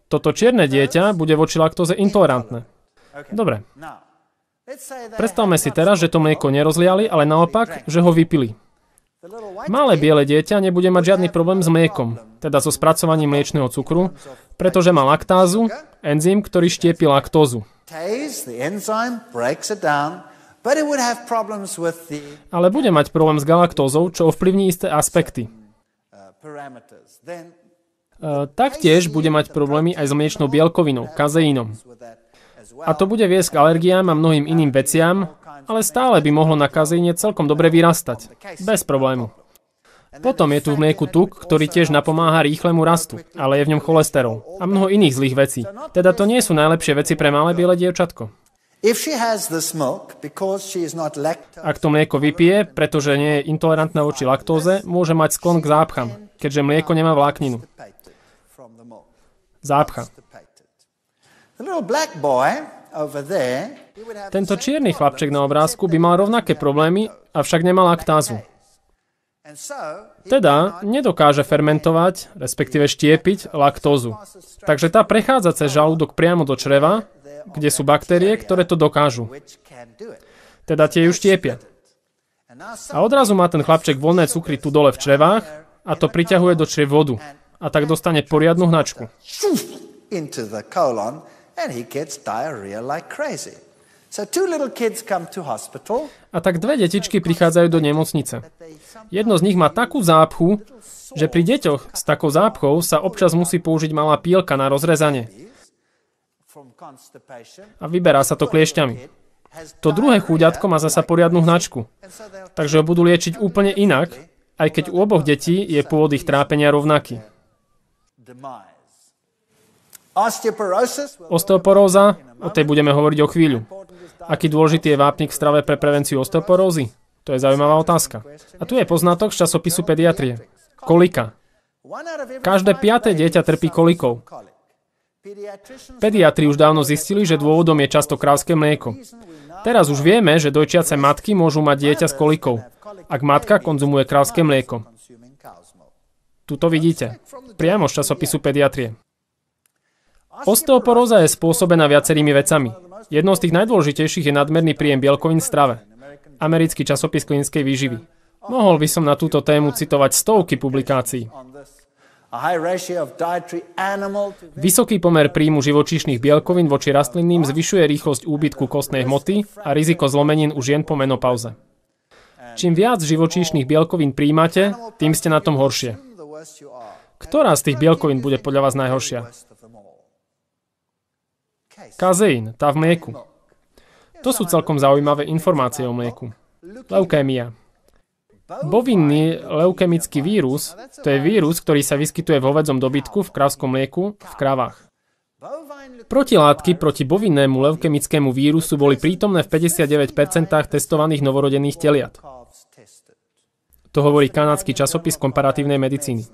Toto čierne dieťa bude voči laktóze intolerantné. Dobre. Predstavme si teraz, že to mlieko nerozliali, ale naopak, že ho vypili. Malé biele dieťa nebude mať žiadny problém s mliekom, teda so spracovaním mliečneho cukru, pretože má laktázu, enzym, ktorý štiepi laktózu. Ale bude mať problém s galaktózou, čo ovplyvní isté aspekty. Taktiež bude mať problémy aj s mliečnou bielkovinou, kazeínom. A to bude viesť k alergiám a mnohým iným veciam, ale stále by mohlo na kazeíne celkom dobre vyrastať. Bez problému. Potom je tu v mlieku tuk, ktorý tiež napomáha rýchlemu rastu, ale je v ňom cholesterol a mnoho iných zlých vecí. Teda to nie sú najlepšie veci pre malé biele dievčatko. Ak to mlieko vypije, pretože nie je intolerantná voči laktóze, môže mať sklon k zápcham, keďže mlieko nemá vlákninu. Zápcha. Tento čierny chlapček na obrázku by mal rovnaké problémy, avšak nemá laktázu. Teda nedokáže fermentovať, respektíve štiepiť laktózu. Takže tá prechádza cez žalúdok priamo do čreva, kde sú baktérie, ktoré to dokážu. Teda tie ju štiepia. A odrazu má ten chlapček voľné cukry tu dole v črevách a to priťahuje do čriev vodu. A tak dostane poriadnu hnačku. A tak dve detičky prichádzajú do nemocnice. Jedno z nich má takú zápchu, že pri deťoch s takou zápchou sa občas musí použiť malá pílka na rozrezanie. A vyberá sa to kliešťami. To druhé chúďatko má zasa poriadnu hnačku. Takže ho budú liečiť úplne inak, aj keď u oboch detí je pôvod ich trápenia rovnaký. Osteoporóza, o tej budeme hovoriť o chvíľu. Aký dôležitý je vápnik v strave pre prevenciu osteoporózy? To je zaujímavá otázka. A tu je poznatok z časopisu Pediatrie. Kolika. Každé 5. dieťa trpí kolikou. Pediatri už dávno zistili, že dôvodom je často krávské mlieko. Teraz už vieme, že dojčiace matky môžu mať dieťa s kolikou, ak matka konzumuje krávské mlieko. Tuto vidíte. Priamo z časopisu Pediatrie. Osteoporóza je spôsobená viacerými vecami. Jednou z tých najdôležitejších je nadmerný príjem bielkovín v strave. Americký časopis klinickej výživy. Mohol by som na túto tému citovať stovky publikácií. Vysoký pomer príjmu živočíšnych bielkovín voči rastlinným zvyšuje rýchlosť úbytku kostnej hmoty a riziko zlomenín u žien po menopauze. Čím viac živočíšnych bielkovín príjmate, tým ste na tom horšie. Ktorá z tých bielkovín bude podľa vás najhoršia? Kazeín, tá v mlieku. To sú celkom zaujímavé informácie o mlieku. Leukémia. Bovinný leukemický vírus, to je vírus, ktorý sa vyskytuje vo hovädzom dobytku, v krávskom mlieku, v kravách. Protilátky proti bovinnému leukemickému vírusu boli prítomné v 59% testovaných novorodených teliat. To hovorí kanadský časopis komparatívnej medicíny.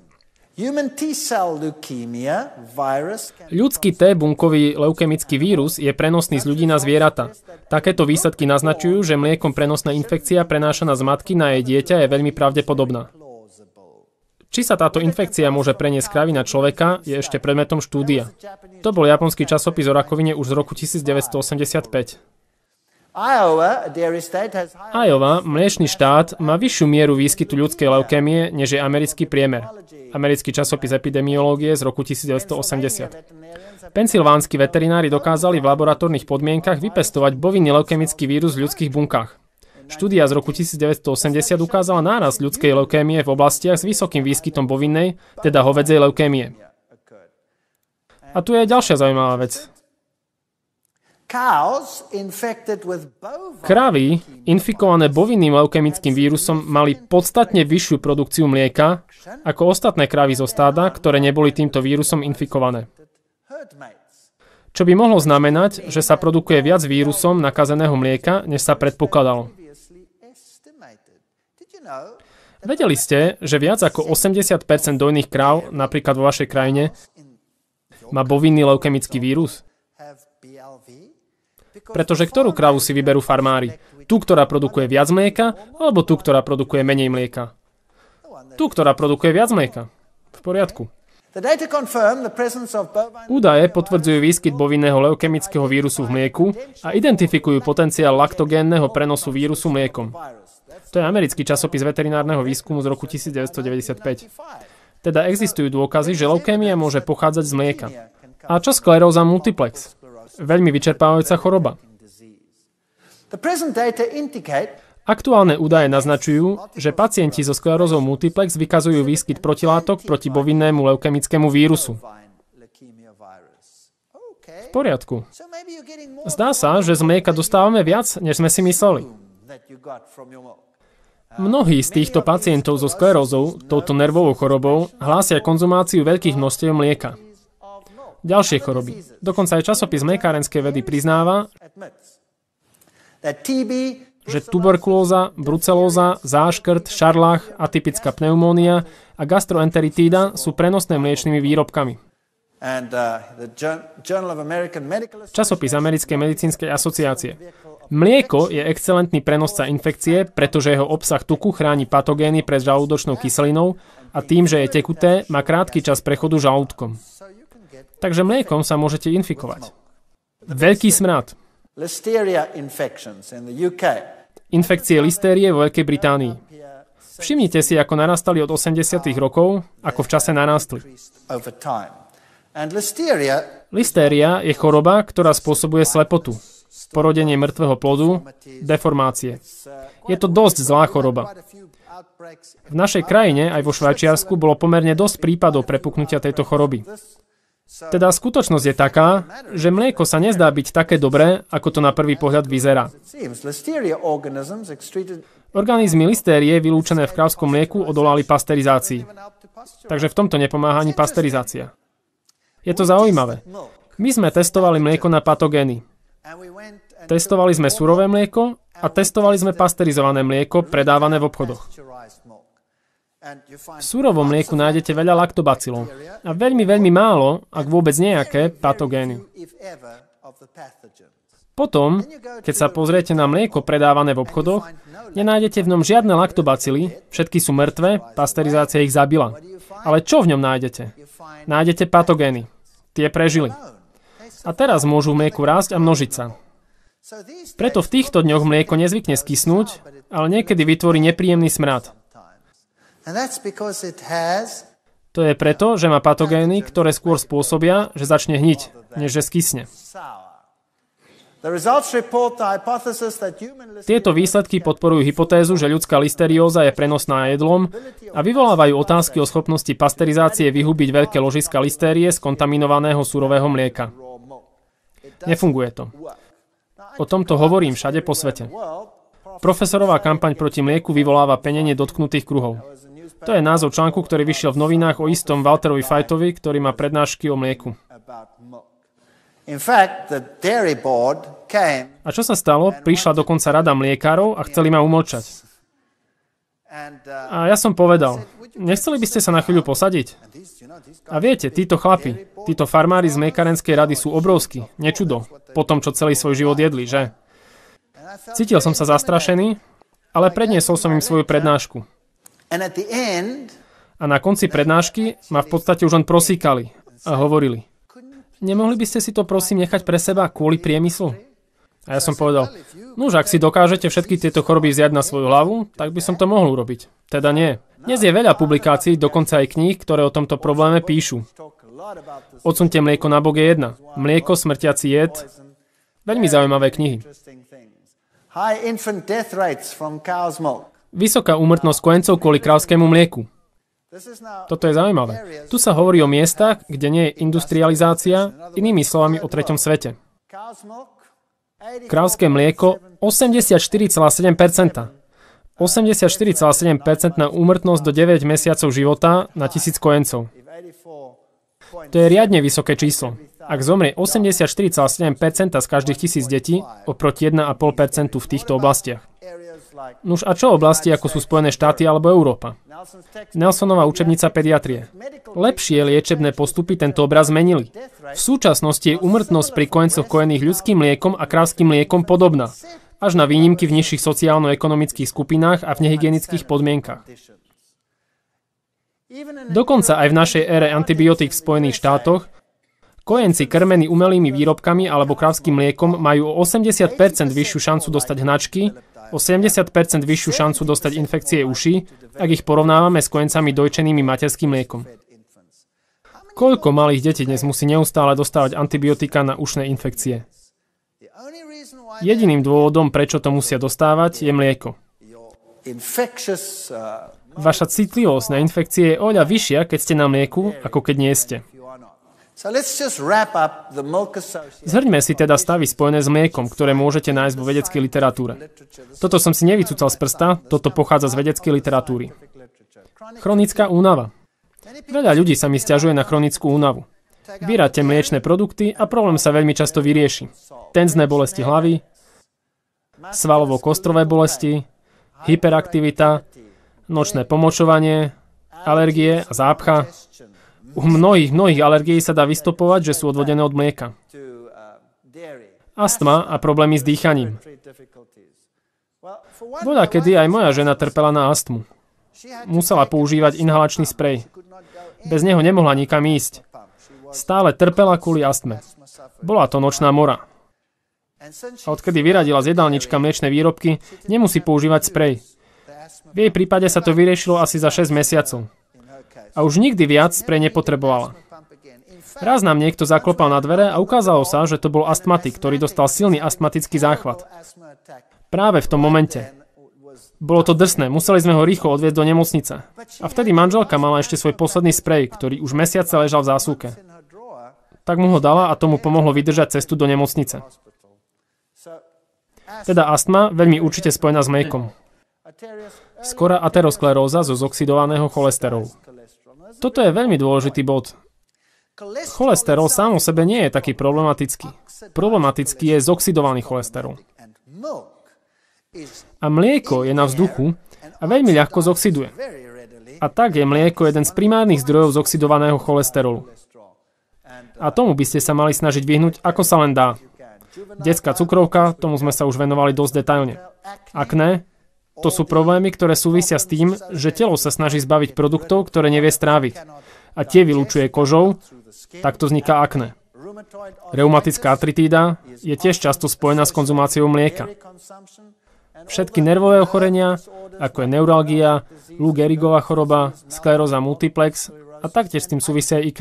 Ľudský T-bunkový leukemický vírus je prenosný z ľudí na zvieratá. Takéto výsledky naznačujú, že mliekom prenosná infekcia prenášaná z matky na jej dieťa je veľmi pravdepodobná. Či sa táto infekcia môže preniesť z kravy na človeka, je ešte predmetom štúdia. To bol japonský časopis o rakovine už z roku 1985. Iowa, mliečny štát, má vyššiu mieru výskytu ľudskej leukémie, než je americký priemer. Americký časopis epidemiológie z roku 1980. Pensylvánsky veterinári dokázali v laboratórnych podmienkach vypestovať bovinný leukemický vírus v ľudských bunkách. Štúdia z roku 1980 ukázala nárast ľudskej leukémie v oblastiach s vysokým výskytom bovinnej, teda hovädzej leukémie. A tu je ďalšia zaujímavá vec. Kravy, infikované bovinným leukemickým vírusom, mali podstatne vyššiu produkciu mlieka ako ostatné kravy zo stáda, ktoré neboli týmto vírusom infikované. Čo by mohlo znamenať, že sa produkuje viac vírusom nakazeného mlieka, než sa predpokladalo. Vedeli ste, že viac ako 80% dojných kráv, napríklad vo vašej krajine, má bovinný leukemický vírus? Pretože ktorú kravu si vyberú farmári? Tú, ktorá produkuje viac mlieka, alebo tú, ktorá produkuje menej mlieka? Tú, ktorá produkuje viac mlieka. V poriadku. Údaje potvrdzujú výskyt bovinného leukemického vírusu v mlieku a identifikujú potenciál laktogénneho prenosu vírusu mliekom. To je americký časopis veterinárneho výskumu z roku 1995. Teda existujú dôkazy, že leukémia môže pochádzať z mlieka. A čo skleróza multiplex? Veľmi vyčerpávajúca choroba. Aktuálne údaje naznačujú, že pacienti so sklerózou multiplex vykazujú výskyt protilátok proti bovinnému leukemickému vírusu. V poriadku. Zdá sa, že z mlieka dostávame viac, než sme si mysleli. Mnohí z týchto pacientov so sklerózou, touto nervovou chorobou, hlásia konzumáciu veľkých množstiev mlieka. Ďalšie choroby. Dokonca aj časopis mliekárenskej vedy priznáva, že tuberkulóza, brucelóza, záškrt, šarlach, atypická pneumónia a gastroenteritída sú prenosné mliečnymi výrobkami. Časopis Americkej medicínskej asociácie. Mlieko je excelentný prenosca infekcie, pretože jeho obsah tuku chráni patogény pred žalúdočnou kyselinou a tým, že je tekuté, má krátky čas prechodu žalúdkom. Takže mliekom sa môžete infikovať. Veľký smrad. Infekcie listérie vo Veľkej Británii. Všimnite si, ako narastali od 80. rokov, ako v čase narastli. Listéria je choroba, ktorá spôsobuje slepotu, porodenie mŕtvého plodu, deformácie. Je to dosť zlá choroba. V našej krajine, aj vo Švajčiarsku, bolo pomerne dosť prípadov prepuknutia tejto choroby. Teda skutočnosť je taká, že mlieko sa nezdá byť také dobré, ako to na prvý pohľad vyzerá. Organizmy listérie vylúčené v krávskom mlieku odolali pasterizácii. Takže v tomto nepomáha ani pasterizácia. Je to zaujímavé. My sme testovali mlieko na patogény. Testovali sme surové mlieko a testovali sme pasterizované mlieko predávané v obchodoch. V surovom mlieku nájdete veľa laktobacilov a veľmi málo, ak vôbec nejaké, patogény. Potom, keď sa pozriete na mlieko predávané v obchodoch, nenájdete v ňom žiadne laktobacily, všetky sú mŕtve, pasterizácia ich zabila. Ale čo v ňom nájdete? Nájdete patogény. Tie prežili. A teraz môžu v mlieku rásť a množiť sa. Preto v týchto dňoch mlieko nezvykne skysnúť, ale niekedy vytvorí nepríjemný smrad. To je preto, že má patogény, ktoré skôr spôsobia, že začne hniť, než že skysne. Tieto výsledky podporujú hypotézu, že ľudská listerióza je prenosná jedlom a vyvolávajú otázky o schopnosti pasterizácie vyhubiť veľké ložiska listérie z kontaminovaného surového mlieka. Nefunguje to. O tomto hovorím všade po svete. Profesorová kampaň proti mlieku vyvoláva penenie dotknutých kruhov. To je názov článku, ktorý vyšiel v novinách o istom Walterovi Fajtovi, ktorý má prednášky o mlieku. A čo sa stalo? Prišla dokonca rada mliekárov a chceli ma umlčať. A ja som povedal, nechceli by ste sa na chvíľu posadiť? A viete, títo chlapi, títo farmári z mliekárenskej rady sú obrovskí, nečudo, po tom, čo celý svoj život jedli, že? Cítil som sa zastrašený, ale predniesol som im svoju prednášku. A na konci prednášky ma v podstate už len prosíkali a hovorili, nemohli by ste si to prosím nechať pre seba kvôli priemyslu? A ja som povedal, nuž, ak si dokážete všetky tieto choroby vziať na svoju hlavu, tak by som to mohol urobiť. Teda nie. Dnes je veľa publikácií, dokonca aj kníh, ktoré o tomto probléme píšu. Odsuňte mlieko na bok je jedna. Mlieko, smrtiaci jed. Veľmi zaujímavé knihy. Vysoká úmrtnosť kojencov kvôli krávskému mlieku. Toto je zaujímavé. Tu sa hovorí o miestach, kde nie je industrializácia, inými slovami o treťom svete. Krávské mlieko 84,7%. 84,7% na úmrtnosť do 9 mesiacov života na 1000 kojencov. To je riadne vysoké číslo. Ak zomrie 84,7% z každých 1000 detí, oproti 1,5% v týchto oblastiach. Nuž a čo oblasti, ako sú Spojené štáty alebo Európa? Nelsonova učebnica pediatrie. Lepšie liečebné postupy tento obraz zmenili. V súčasnosti je úmrtnosť pri kojencoch kojených ľudským mliekom a krávskym mliekom podobná, až na výnimky v nižších sociálno-ekonomických skupinách a v nehygienických podmienkach. Dokonca aj v našej ére antibiotík v Spojených štátoch kojenci krmení umelými výrobkami alebo krávskym mliekom majú o 80% vyššiu šancu dostať hnačky, o 70% vyššiu šancu dostať infekcie uší, ak ich porovnávame s kojencami dojčenými materským mliekom. Koľko malých detí dnes musí neustále dostávať antibiotika na ušné infekcie? Jediným dôvodom, prečo to musia dostávať, je mlieko. Vaša citlivosť na infekcie je oveľa vyššia, keď ste na mlieku, ako keď nie ste. So let's just wrap up the milk association. Zhrňme si teda stavy spojené s mliekom, ktoré môžete nájsť vo vedeckej literatúre. Toto som si nevycúcal z prsta, toto pochádza z vedeckej literatúry. Chronická únava. Veľa ľudí sa mi sťažuje na chronickú únavu. Vyráte mliečne produkty a problém sa veľmi často vyrieši. Tenzné bolesti hlavy, svalovo-kostrové bolesti, hyperaktivita, nočné pomočovanie, alergie a zápcha. U mnohých alergií sa dá vystopovať, že sú odvodené od mlieka. Astma a problémy s dýchaním. Bola kedy aj moja žena trpela na astmu. Musela používať inhalačný sprej. Bez neho nemohla nikam ísť. Stále trpela kvôli astme. Bola to nočná mora. A odkedy vyradila z jedálnička mliečne výrobky, nemusí používať sprej. V jej prípade sa to vyriešilo asi za 6 mesiacov. A už nikdy viac sprej nepotrebovala. Raz nám niekto zaklopal na dvere a ukázalo sa, že to bol astmatik, ktorý dostal silný astmatický záchvat. Práve v tom momente. Bolo to drsné, museli sme ho rýchlo odviezť do nemocnice. A vtedy manželka mala ešte svoj posledný sprej, ktorý už mesiace ležal v zásuvke. Tak mu ho dala a tomu pomohlo vydržať cestu do nemocnice. Teda astma veľmi určite spojená s mliekom. Skorá ateroskleróza zo zoxidovaného cholesterolu. Toto je veľmi dôležitý bod. Cholesterol sám o sebe nie je taký problematický. Problematický je zoxidovaný cholesterol. A mlieko je na vzduchu a veľmi ľahko zoxiduje. A tak je mlieko jeden z primárnych zdrojov zoxidovaného cholesterolu. A tomu by ste sa mali snažiť vyhnúť, ako sa len dá. Detská cukrovka, tomu sme sa už venovali dosť detailne. Akné, to sú problémy, ktoré súvisia s tým, že telo sa snaží zbaviť produktov, ktoré nevie stráviť. A tie vylučuje kožou, takto vzniká akné. Reumatická artritída je tiež často spojená s konzumáciou mlieka. Všetky nervové ochorenia, ako je neuralgia, Lou Gehrigova choroba, skleróza multiplex a taktiež s tým súvisia aj IQ.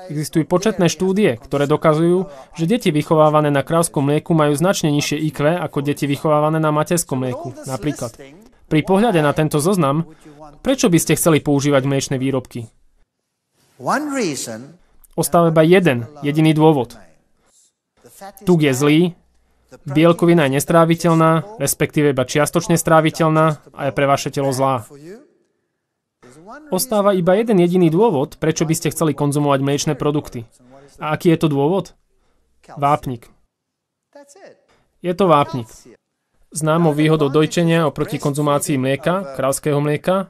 Existujú početné štúdie, ktoré dokazujú, že deti vychovávané na krávskom mlieku majú značne nižšie IQ ako deti vychovávané na materskom mlieku, napríklad. Pri pohľade na tento zoznam, prečo by ste chceli používať mliečne výrobky? Ostáva iba jeden jediný dôvod. Tuk je zlý, bielkovina je nestráviteľná, respektíve iba čiastočne stráviteľná a je pre vaše telo zlá. Ostáva iba jeden jediný dôvod, prečo by ste chceli konzumovať mliečne produkty. A aký je to dôvod? Vápnik. Je to vápnik. Známou výhodou dojčenia oproti konzumácii mlieka, krávskeho mlieka,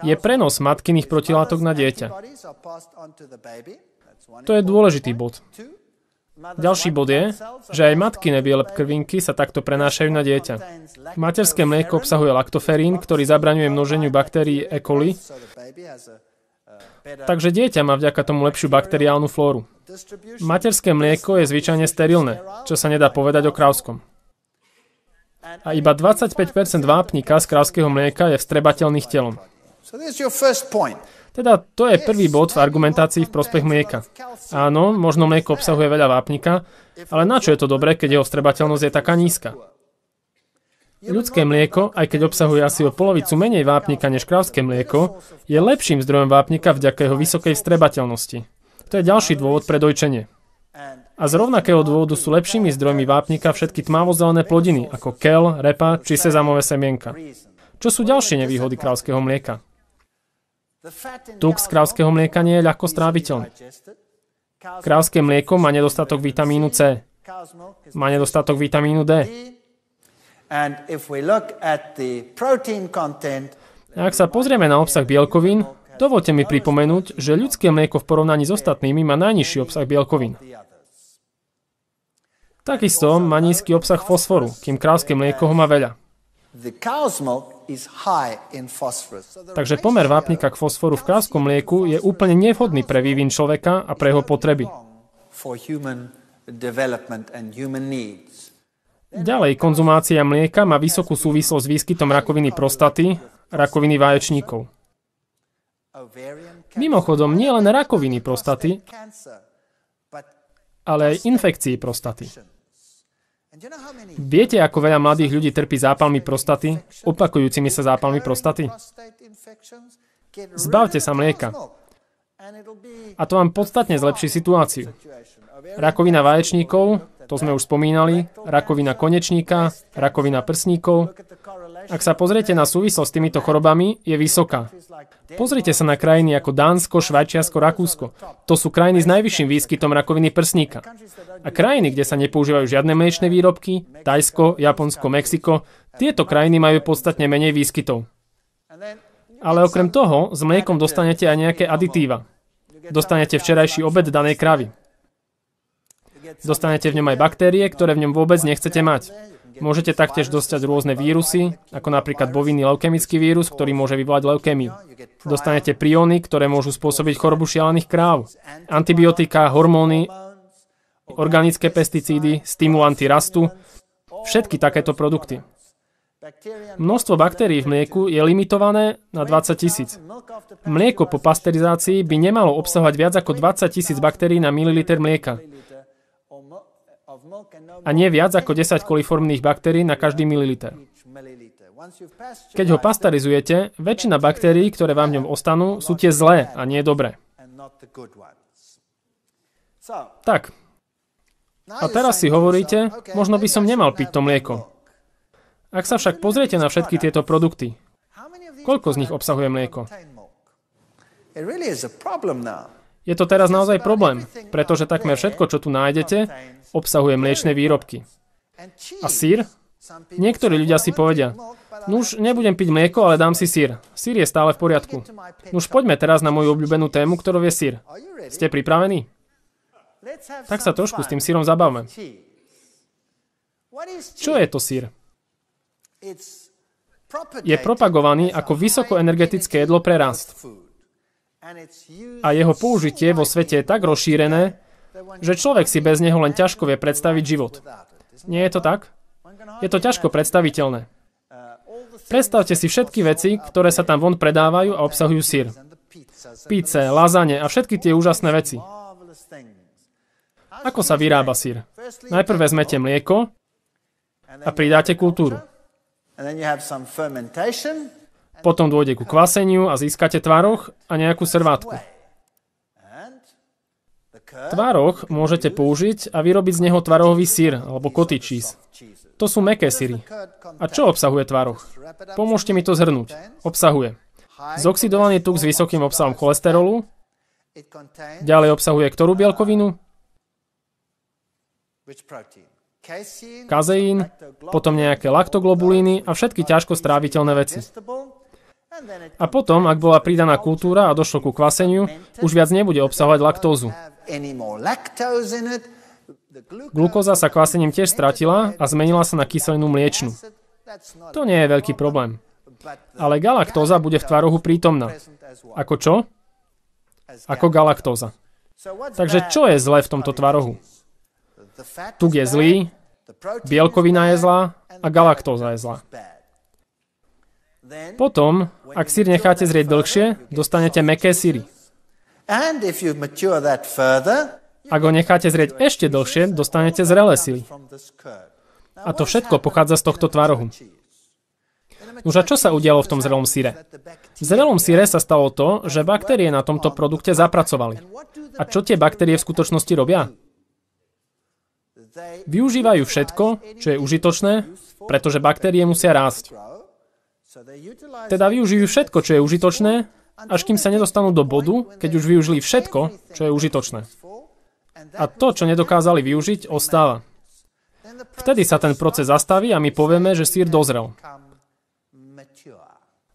je prenos matkyných protilátok na dieťa. To je dôležitý bod. Ďalší bod je, že aj matkyné biele krvinky sa takto prenášajú na dieťa. Materské mlieko obsahuje laktoferín, ktorý zabraňuje množeniu baktérií E. coli, takže dieťa má vďaka tomu lepšiu bakteriálnu flóru. Materské mlieko je zvyčajne sterilné, čo sa nedá povedať o krávskom. A iba 25% vápnika z krávskeho mlieka je vstrebateľných telom. Teda to je prvý bod v argumentácii v prospech mlieka. Áno, možno mlieko obsahuje veľa vápnika, ale na čo je to dobré, keď jeho vstrebateľnosť je taká nízka? Ľudské mlieko, aj keď obsahuje asi o polovicu menej vápnika než krávské mlieko, je lepším zdrojom vápnika vďaka jeho vysokej vstrebateľnosti. To je ďalší dôvod pre dojčenie. A z rovnakého dôvodu sú lepšími zdrojmi vápnika všetky tmavozelené plodiny, ako kel, repa či sezamové semienka. Čo sú ďalšie nevýhody krávskeho mlieka? Tuk z krávskeho mlieka nie je ľahko stráviteľný. Krávske mlieko má nedostatok vitamínu C. Má nedostatok vitamínu D. A ak sa pozrieme na obsah bielkovín, dovoľte mi pripomenúť, že ľudské mlieko v porovnaní s ostatnými má najnižší obsah bielkovín. Takisto má nízky obsah fosforu, kým krávske mlieko ho má veľa. Takže pomer vápnika k fosforu v krávskom mlieku je úplne nevhodný pre vývin človeka a pre jeho potreby. Ďalej, konzumácia mlieka má vysokú súvislosť s výskytom rakoviny prostaty, rakoviny vaječníkov. Mimochodom, nie len rakoviny prostaty, ale aj infekcií prostaty. Viete, ako veľa mladých ľudí trpí zápalmi prostaty, opakujúcimi sa zápalmi prostaty? Zbavte sa mlieka. A to vám podstatne zlepší situáciu. Rakovina vaječníkov, to sme už spomínali, rakovina konečníka, rakovina prsníkov. Ak sa pozriete na súvislosť s týmito chorobami, je vysoká. Pozrite sa na krajiny ako Dánsko, Švajčiarsko, Rakúsko. To sú krajiny s najvyšším výskytom rakoviny prsníka. A krajiny, kde sa nepoužívajú žiadne mliečne výrobky, Thajsko, Japonsko, Mexiko, tieto krajiny majú podstatne menej výskytov. Ale okrem toho, s mliekom dostanete aj nejaké aditíva. Dostanete včerajší obed danej kravy. Dostanete v ňom aj baktérie, ktoré v ňom vôbec nechcete mať. Môžete taktiež dostať rôzne vírusy, ako napríklad bovinný leukemický vírus, ktorý môže vyvolať leukémiu. Dostanete prióny, ktoré môžu spôsobiť chorobu šialených kráv. Antibiotika, hormóny, organické pesticídy, stimulanty rastu, všetky takéto produkty. Množstvo baktérií v mlieku je limitované na 20 000. Mlieko po pasterizácii by nemalo obsahovať viac ako 20 000 baktérií na mililiter mlieka. A nie viac ako 10 koliformných baktérií na každý mililiter. Keď ho pasterizujete, väčšina baktérií, ktoré vám v ňom ostanú, sú tie zlé a nie dobré. Tak. A teraz si hovoríte, možno by som nemal piť to mlieko. Ak sa však pozriete na všetky tieto produkty, koľko z nich obsahuje mlieko? Je to teraz naozaj problém, pretože takmer všetko, čo tu nájdete, obsahuje mliečne výrobky. A syr? Niektorí ľudia si povedia, nuž, nebudem piť mlieko, ale dám si syr. Syr je stále v poriadku. Nuž, poďme teraz na moju obľúbenú tému, ktorou je syr. Ste pripravení? Tak sa trošku s tým syrom zabavme. Čo je to syr? Je propagovaný ako vysokoenergetické jedlo pre rast. A jeho použitie vo svete je tak rozšírené, že človek si bez neho len ťažko vie predstaviť život. Nie je to tak? Je to ťažko predstaviteľné. Predstavte si všetky veci, ktoré sa tam von predávajú a obsahujú syr. Pizze, lazane a všetky tie úžasné veci. Ako sa vyrába syr? Najprv vezmete mlieko a pridáte kultúru. Potom dôjde ku kvaseniu a získate tvaroh a nejakú servátku. Tvaroh môžete použiť a vyrobiť z neho tvarohový syr alebo cottage cheese. To sú mäkké syry. A čo obsahuje tvaroh? Pomôžte mi to zhrnúť. Obsahuje zoxidovaný tuk s vysokým obsahom cholesterolu. Ďalej obsahuje ktorú bielkovinu? Kazeín, potom nejaké laktoglobulíny a všetky ťažko stráviteľné veci. A potom, ak bola pridaná kultúra a došlo ku kvaseniu, už viac nebude obsahovať laktózu. Glukóza sa kvasením tiež stratila a zmenila sa na kyselinu mliečnu. To nie je veľký problém. Ale galaktóza bude v tvarohu prítomná. Ako čo? Ako galaktóza. Takže čo je zlé v tomto tvarohu? Tuk je zlý, bielkovina je zlá a galaktóza je zlá. Potom, ak syr necháte zrieť dlhšie, dostanete mäkké syry. Ak ho necháte zrieť ešte dlhšie, dostanete zrelé syry. A to všetko pochádza z tohto tvarohu. Už a čo sa udialo v tom zrelom syre? V zrelom syre sa stalo to, že baktérie na tomto produkte zapracovali. A čo tie baktérie v skutočnosti robia? Využívajú všetko, čo je užitočné, pretože baktérie musia rásť. Teda využijú všetko, čo je užitočné, až kým sa nedostanú do bodu, keď už využili všetko, čo je užitočné. A to, čo nedokázali využiť, ostáva. Vtedy sa ten proces zastaví a my povieme, že syr dozrel.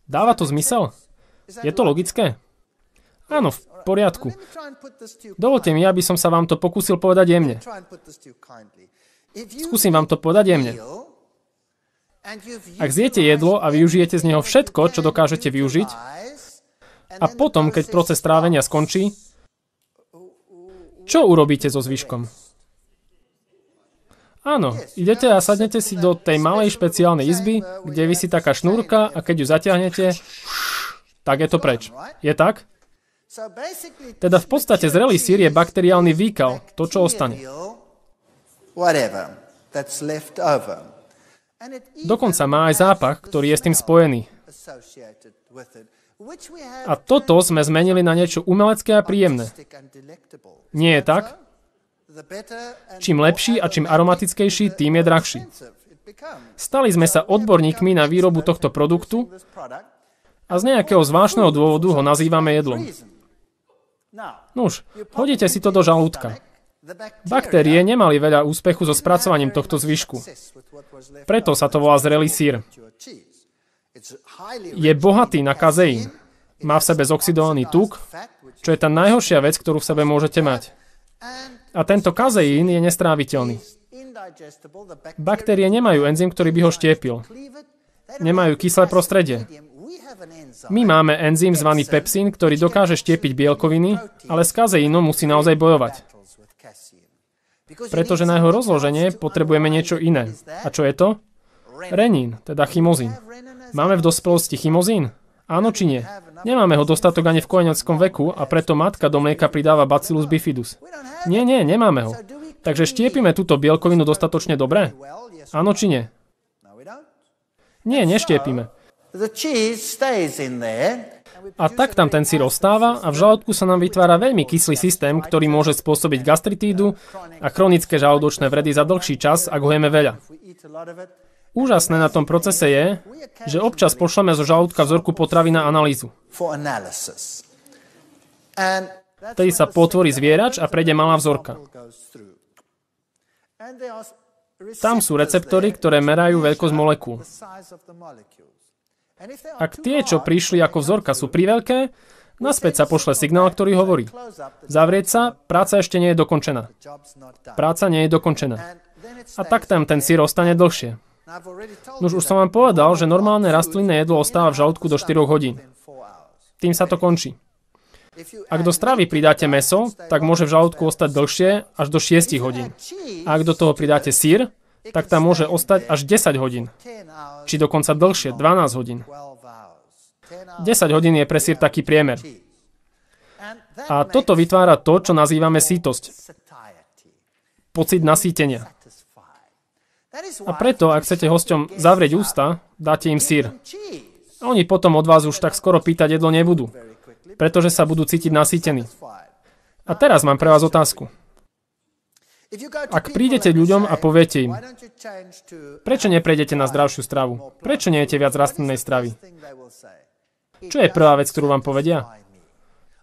Dáva to zmysel? Je to logické? Áno, v poriadku. Dovolte mi, aby som sa vám to pokúsil povedať jemne. Skúsim vám to povedať jemne. Ak zjete jedlo a využijete z neho všetko, čo dokážete využiť, a potom, keď proces trávenia skončí, čo urobíte so zvyškom? Áno, idete a sadnete si do tej malej špeciálnej izby, kde visí taká šnúrka a keď ju zatiahnete, tak je to preč. Je tak? Teda v podstate zrelý syr je bakteriálny výkal, to, čo ostane. Dokonca má aj zápach, ktorý je s tým spojený. A toto sme zmenili na niečo umelecké a príjemné. Nie je tak? Čím lepší a čím aromatickejší, tým je drahší. Stali sme sa odborníkmi na výrobu tohto produktu a z nejakého zvláštneho dôvodu ho nazývame jedlom. Nuž, hodíte si to do žalúdka. Baktérie nemali veľa úspechu so spracovaním tohto zvyšku. Preto sa to volá zrelý syr. Je bohatý na kazeín. Má v sebe zoxidovaný tuk, čo je tá najhoršia vec, ktorú v sebe môžete mať. A tento kazeín je nestráviteľný. Baktérie nemajú enzym, ktorý by ho štiepil. Nemajú kyslé prostredie. My máme enzym zvaný pepsín, ktorý dokáže štiepiť bielkoviny, ale s kazeínom musí naozaj bojovať. Pretože na jeho rozloženie potrebujeme niečo iné. A čo je to? Renín, teda chymozín. Máme v dospelosti chymozín? Áno či nie? Nemáme ho dostatok ani v kojeneckom veku a preto matka do mlieka pridáva Bacillus bifidus. Nie, nemáme ho. Takže štiepime túto bielkovinu dostatočne dobre? Áno či nie? Nie, neštiepime. A tak tam ten syr ostáva a v žalúdku sa nám vytvára veľmi kyslý systém, ktorý môže spôsobiť gastritídu a chronické žalúdočné vredy za dlhší čas, ak ho jeme veľa. Úžasné na tom procese je, že občas pošleme zo žalúdka vzorku potravy na analýzu. Vtedy sa potvorí zvierač a prejde malá vzorka. Tam sú receptory, ktoré merajú veľkosť molekúl. Ak tie, čo prišli ako vzorka, sú priveľké, naspäť sa pošle signál, ktorý hovorí: zavrieť sa, práca ešte nie je dokončená. Práca nie je dokončená. A tak tam ten syr ostane dlhšie. Už som vám povedal, že normálne rastlinné jedlo ostáva v žalúdku do 4 hodín. Tým sa to končí. Ak do stravy pridáte mäso, tak môže v žalúdku ostať dlhšie až do 6 hodín. A ak do toho pridáte syr, tak tam môže ostať až 10 hodín. Či dokonca dlhšie, 12 hodín. 10 hodín je pre syr taký priemer. A toto vytvára to, čo nazývame sýtosť. Pocit nasýtenia. A preto, ak chcete hosťom zavrieť ústa, dáte im syr. A oni potom od vás už tak skoro pýtať jedlo nebudú, pretože sa budú cítiť nasýtení. A teraz mám pre vás otázku. Ak prídete ľuďom a poviete im: prečo neprejdete na zdravšiu stravu? Prečo nejete viac rastlinnej stravy? Čo je prvá vec, ktorú vám povedia?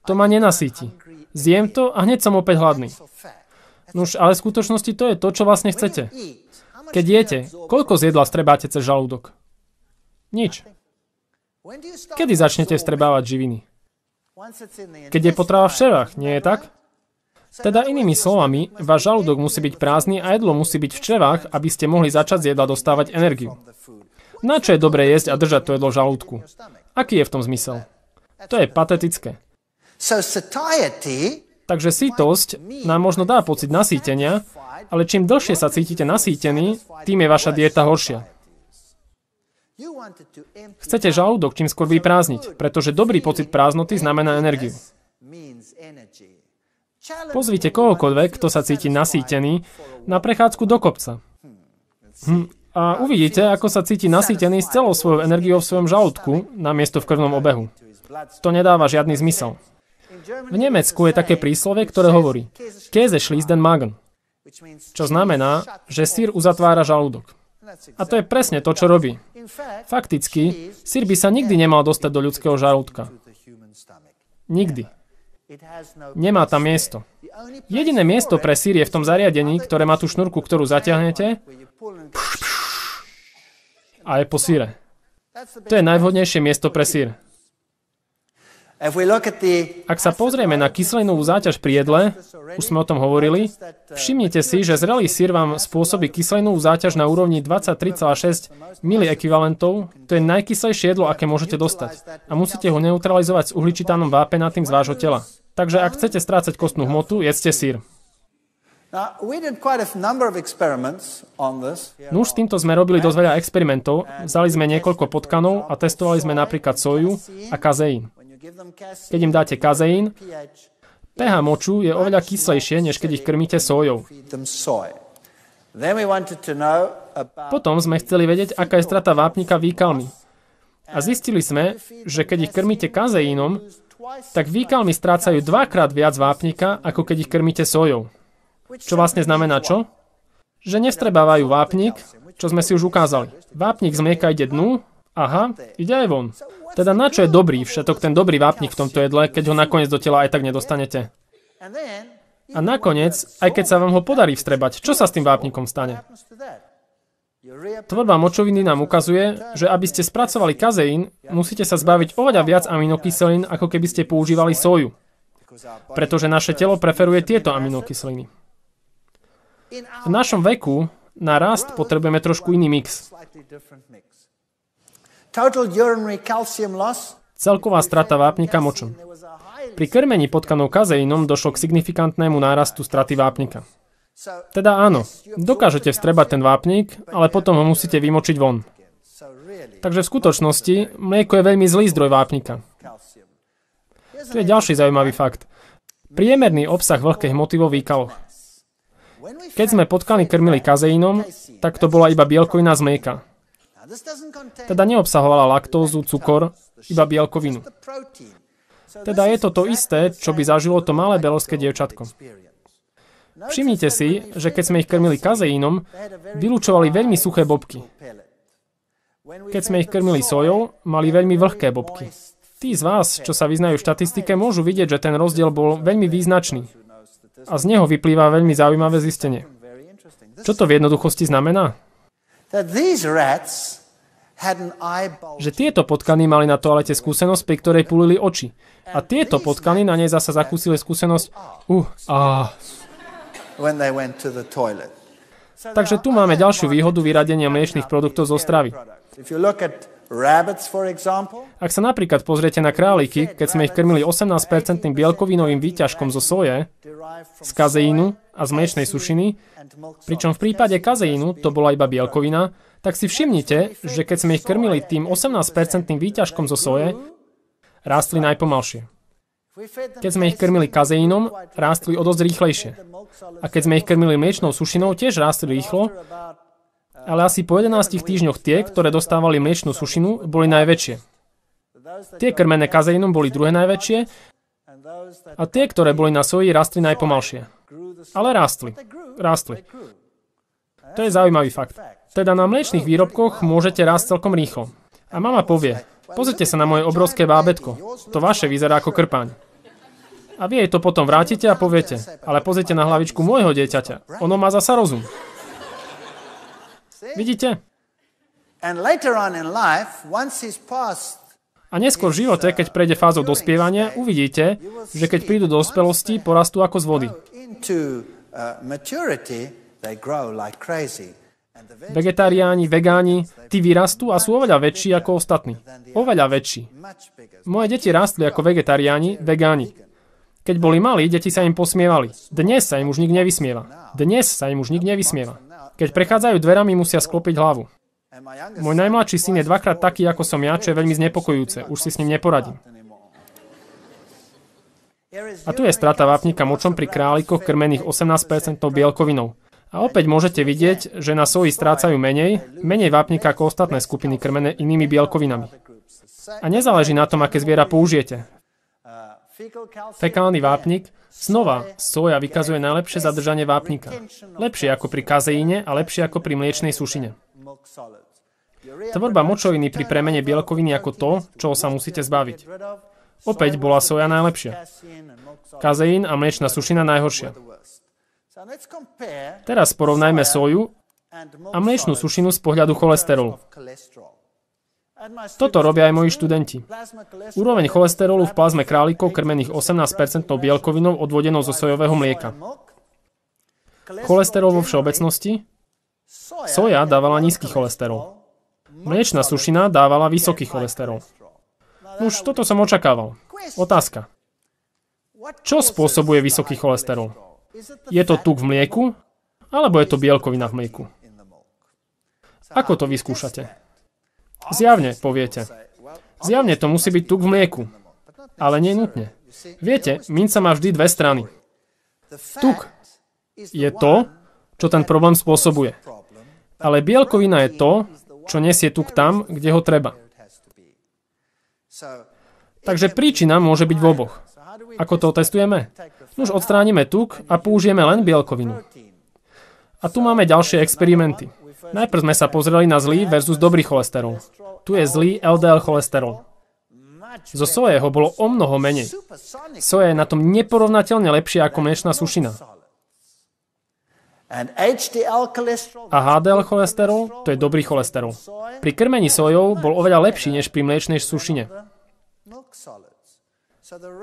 To ma nenasýti. Zjem to a hneď som opäť hladný. Nuž, ale v skutočnosti to je to, čo vlastne chcete. Keď jete, koľko z jedla strebáte cez žalúdok? Nič. Kedy začnete vstrebávať živiny? Keď je potrava v črevách, nie je tak? Teda inými slovami, váš žalúdok musí byť prázdny a jedlo musí byť v črevách, aby ste mohli začať z jedla dostávať energiu. Na čo je dobré jesť a držať to jedlo v žalúdku? Aký je v tom zmysel? To je patetické. Takže sýtosť nám možno dá pocit nasýtenia, ale čím dlhšie sa cítite nasýtený, tým je vaša dieta horšia. Chcete žalúdok čím skôr vyprázdniť, pretože dobrý pocit prázdnoty znamená energiu. Pozvite kohokoľvek, kto sa cíti nasýtený, na prechádzku do kopca. A uvidíte, ako sa cíti nasýtený s celou svojou energiou v svojom žalúdku, namiesto v krvnom obehu. To nedáva žiadny zmysel. V Nemecku je také príslovie, ktoré hovorí: Käse schließt den Magen, čo znamená, že syr uzatvára žalúdok. A to je presne to, čo robí. Fakticky, syr by sa nikdy nemal dostať do ľudského žalúdka. Nikdy. Nemá tam miesto. Jediné miesto pre syr je v tom zariadení, ktoré má tú šnúrku, ktorú zatiahnete, a je po syre. To je najvhodnejšie miesto pre syr. Ak sa pozrieme na kyselinovú záťaž pri jedle, už sme o tom hovorili, všimnite si, že zrelý syr vám spôsobí kyselinovú záťaž na úrovni 23,6 miliekvivalentov. To je najkyslejšie jedlo, aké môžete dostať. A musíte ho neutralizovať s uhličitánom vápenatým z vášho tela. Takže ak chcete strácať kostnú hmotu, jedzte syr. Nuž s týmto sme robili dosť veľa experimentov. Vzali sme niekoľko potkanov a testovali sme napríklad soju a kazeín. Keď im dáte kazeín, pH moču je oveľa kyslejšie, než keď ich krmíte sojou. Potom sme chceli vedieť, aká je strata vápnika výkalmi. A zistili sme, že keď ich krmíte kazeínom, tak výkalmy strácajú 2-krát viac vápnika, ako keď ich krmíte sojou. Čo vlastne znamená čo? Že nevstrebávajú vápnik, čo sme si už ukázali. Vápnik z mlieka ide dnu, aha, ide aj von. Teda na čo je dobrý všetok ten dobrý vápnik v tomto jedle, keď ho nakoniec do tela aj tak nedostanete? A nakoniec, aj keď sa vám ho podarí vstrebať, čo sa s tým vápnikom stane? Tvorba močoviny nám ukazuje, že aby ste spracovali kazeín, musíte sa zbaviť oveľa viac aminokyselín, ako keby ste používali soju. Pretože naše telo preferuje tieto aminokyseliny. V našom veku na rast potrebujeme trošku iný mix. Celková strata vápnika močom. Pri krmení potkanov kazeínom došlo k signifikantnému nárastu straty vápnika. Teda áno, dokážete vstrebať ten vápnik, ale potom ho musíte vymočiť von. Takže v skutočnosti mlieko je veľmi zlý zdroj vápnika. Tu je ďalší zaujímavý fakt. Priemerný obsah vlhkej hmoty vo výkaloch. Keď sme potkany krmili kazeínom, tak to bola iba bielkovina z mlieka. Teda neobsahovala laktózu, cukor, iba bielkovinu. Teda je to to isté, čo by zažilo to malé beložské dievčatko. Všimnite si, že keď sme ich krmili kazeínom, vylučovali veľmi suché bobky. Keď sme ich krmili sojou, mali veľmi vlhké bobky. Tí z vás, čo sa vyznajú v štatistike, môžu vidieť, že ten rozdiel bol veľmi význačný. A z neho vyplýva veľmi zaujímavé zistenie. Čo to v jednoduchosti znamená? Že tieto potkany mali na toalete skúsenosť, pri ktorej púlili oči. A tieto potkany na nej zasa zakúsili skúsenosť Takže tu máme ďalšiu výhodu vyradenia mliečnych produktov zo stravy. Ak sa napríklad pozriete na králiky, keď sme ich krmili 18% bielkovinovým výťažkom zo soje, z kazeínu a z mliečnej sušiny, pričom v prípade kazeínu to bola iba bielkovina, tak si všimnite, že keď sme ich krmili tým 18% výťažkom zo soje, rástli najpomalšie. Keď sme ich krmili kazeínom, rástli o dosť rýchlejšie. A keď sme ich krmili mliečnou sušinou, tiež rástli rýchlo, ale asi po 11 týždňoch tie, ktoré dostávali mliečnú sušinu, boli najväčšie. Tie krmené kazeínom boli druhé najväčšie a tie, ktoré boli na soji, rástli najpomalšie. Ale rástli. To je zaujímavý fakt. Teda na mliečnych výrobkoch môžete rásť celkom rýchlo. A mama povie, pozrite sa na moje obrovské bábätko, to vaše vyzerá ako krpaň. A vy jej to potom vrátite a poviete, ale pozrite na hlavičku môjho dieťaťa, ono má zasa rozum. Vidíte? A neskôr v živote, keď prejde fázou dospievania, uvidíte, že keď prídu do dospelosti, porastú ako z vody. Vegetariáni, vegáni, tí vyrastú a sú oveľa väčší ako ostatní. Oveľa väčší. Moje deti rástli ako vegetariáni, vegáni. Keď boli malí, deti sa im posmievali. Dnes sa im už nik nevysmieva. Keď prechádzajú dverami, musia sklopiť hlavu. Môj najmladší syn je 2-krát taký, ako som ja, čo je veľmi znepokojujúce. Už si s ním neporadím. A tu je strata vápnika močom pri králikoch krmených 18% bielkovinou. A opäť môžete vidieť, že na soji strácajú menej vápnika ako ostatné skupiny krmené inými bielkovinami. A nezáleží na tom, aké zviera použijete. Fekálny vápnik, znova, soja vykazuje najlepšie zadržanie vápnika. Lepšie ako pri kazeíne a lepšie ako pri mliečnej sušine. Tvorba močoviny pri premene bielkoviny ako to, čoho sa musíte zbaviť. Opäť bola soja najlepšia. Kazeín a mliečna sušina najhoršia. Teraz porovnajme soju a mliečnú sušinu z pohľadu cholesterolu. Toto robia aj moji študenti. Úroveň cholesterolu v plazme králikov krmených 18% bielkovinou odvodenou zo sojového mlieka. Cholesterol vo všeobecnosti? Soja dávala nízky cholesterol. Mliečna sušina dávala vysoký cholesterol. Už toto som očakával. Otázka. Čo spôsobuje vysoký cholesterol? Je to tuk v mlieku? Alebo je to bielkovina v mlieku? Ako to vyskúšate? Zjavne, poviete. Zjavne to musí byť tuk v mlieku. Ale nie nutne. Viete, minca má vždy dve strany. Tuk je to, čo ten problém spôsobuje. Ale bielkovina je to, čo nesie tuk tam, kde ho treba. Takže príčina môže byť v oboch. Ako to testujeme? Už odstránime tuk a použijeme len bielkovinu. A tu máme ďalšie experimenty. Najprv sme sa pozreli na zlý versus dobrý cholesterol. Tu je zlý LDL cholesterol. Zo soje ho bolo o mnoho menej. Soja je na tom neporovnateľne lepšie ako mliečna sušina. A HDL cholesterol, to je dobrý cholesterol. Pri krmení sojou bol oveľa lepší než pri mliečnej sušine.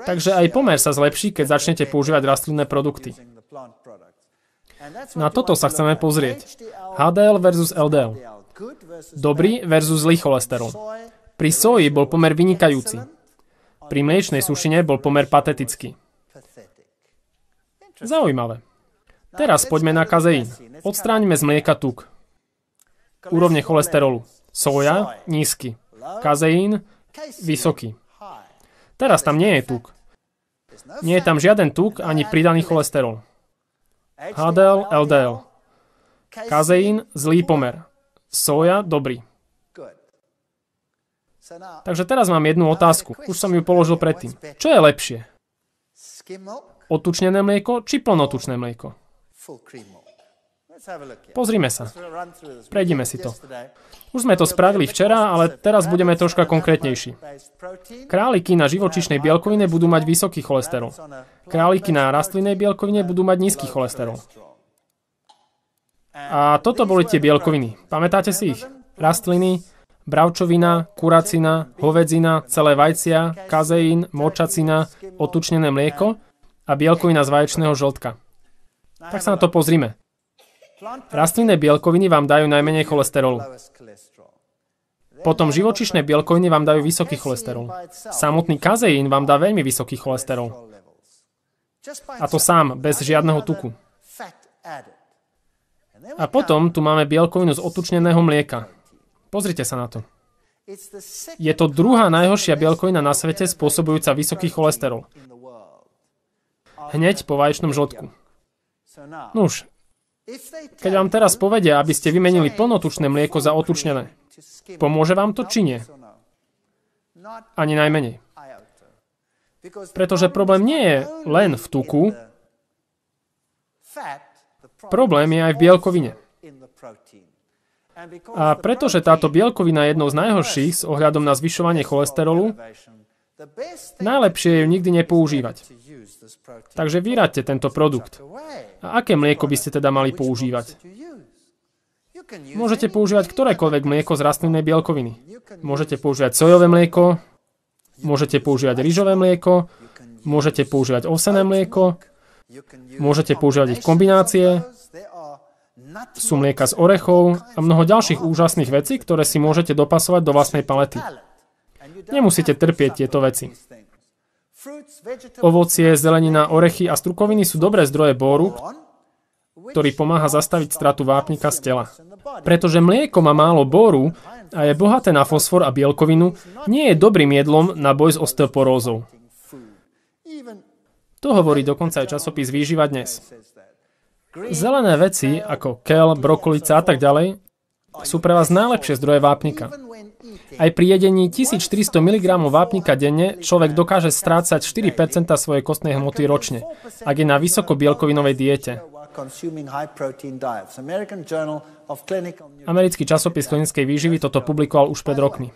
Takže aj pomer sa zlepší, keď začnete používať rastlinné produkty. Na toto sa chceme pozrieť. HDL versus LDL. Dobrý versus zlý cholesterol. Pri soji bol pomer vynikajúci. Pri mliečnej sušine bol pomer patetický. Zaujímavé. Teraz poďme na kazeín. Odstránime z mlieka tuk. Úrovne cholesterolu. Soja nízky. Kazeín vysoký. Teraz tam nie je tuk. Nie je tam žiaden tuk ani pridaný cholesterol. HDL, LDL. Kazeín zlý pomer. Soja dobrý. Takže teraz mám jednu otázku. Už som ju položil predtým. Čo je lepšie? Odtučnené mlieko či plnotučné mlieko? Pozrime sa. Prejdime si to. Už sme to spravili včera, ale teraz budeme troška konkrétnejší. Králiky na živočíšnej bielkovine budú mať vysoký cholesterol. Králiky na rastlinnej bielkovine budú mať nízky cholesterol. A toto boli tie bielkoviny. Pamätáte si ich? Rastliny, bravčovina, kuracina, hovedzina, celé vajcia, kazeín, močacina, odtučnené mlieko a bielkovina z vaječného žltka. Tak sa na to pozrime. Rastlinné bielkoviny vám dajú najmenej cholesterolu. Potom živočíšne bielkoviny vám dajú vysoký cholesterol. Samotný kazeín vám dá veľmi vysoký cholesterol. A to sám, bez žiadneho tuku. A potom tu máme bielkovinu z odtučneného mlieka. Pozrite sa na to. Je to druhá najhoršia bielkovina na svete spôsobujúca vysoký cholesterol. Hneď po vaječnom žltku. Nuž, keď vám teraz povedia, aby ste vymenili plnotučné mlieko za odtučnené, pomôže vám to či nie? Ani najmenej. Pretože problém nie je len v tuku, problém je aj v bielkovine. A pretože táto bielkovina je jednou z najhorších s ohľadom na zvyšovanie cholesterolu, najlepšie je ju nikdy nepoužívať. Takže vyraďte tento produkt. A aké mlieko by ste teda mali používať? Môžete používať ktorékoľvek mlieko z rastlinnej bielkoviny. Môžete používať sojové mlieko, môžete používať rýžové mlieko, môžete používať ovsené mlieko, môžete používať ich kombinácie, sú mlieka z orechov a mnoho ďalších úžasných vecí, ktoré si môžete dopasovať do vlastnej palety. Nemusíte trpieť tieto veci. Ovocie, zelenina, orechy a strukoviny sú dobré zdroje bóru, ktorý pomáha zastaviť stratu vápnika z tela. Pretože mlieko má málo bóru a je bohaté na fosfor a bielkovinu, nie je dobrým jedlom na boj s osteoporózou. To hovorí dokonca aj časopis Výživa dnes. Zelené veci ako keľ, brokolica a tak ďalej sú pre vás najlepšie zdroje vápnika. Aj pri jedení 1400 mg vápnika denne človek dokáže strácať 4% svojej kostnej hmoty ročne, ak je na vysoko bielkovinovej diete. Americký časopis klinickej výživy toto publikoval už pred rokmi.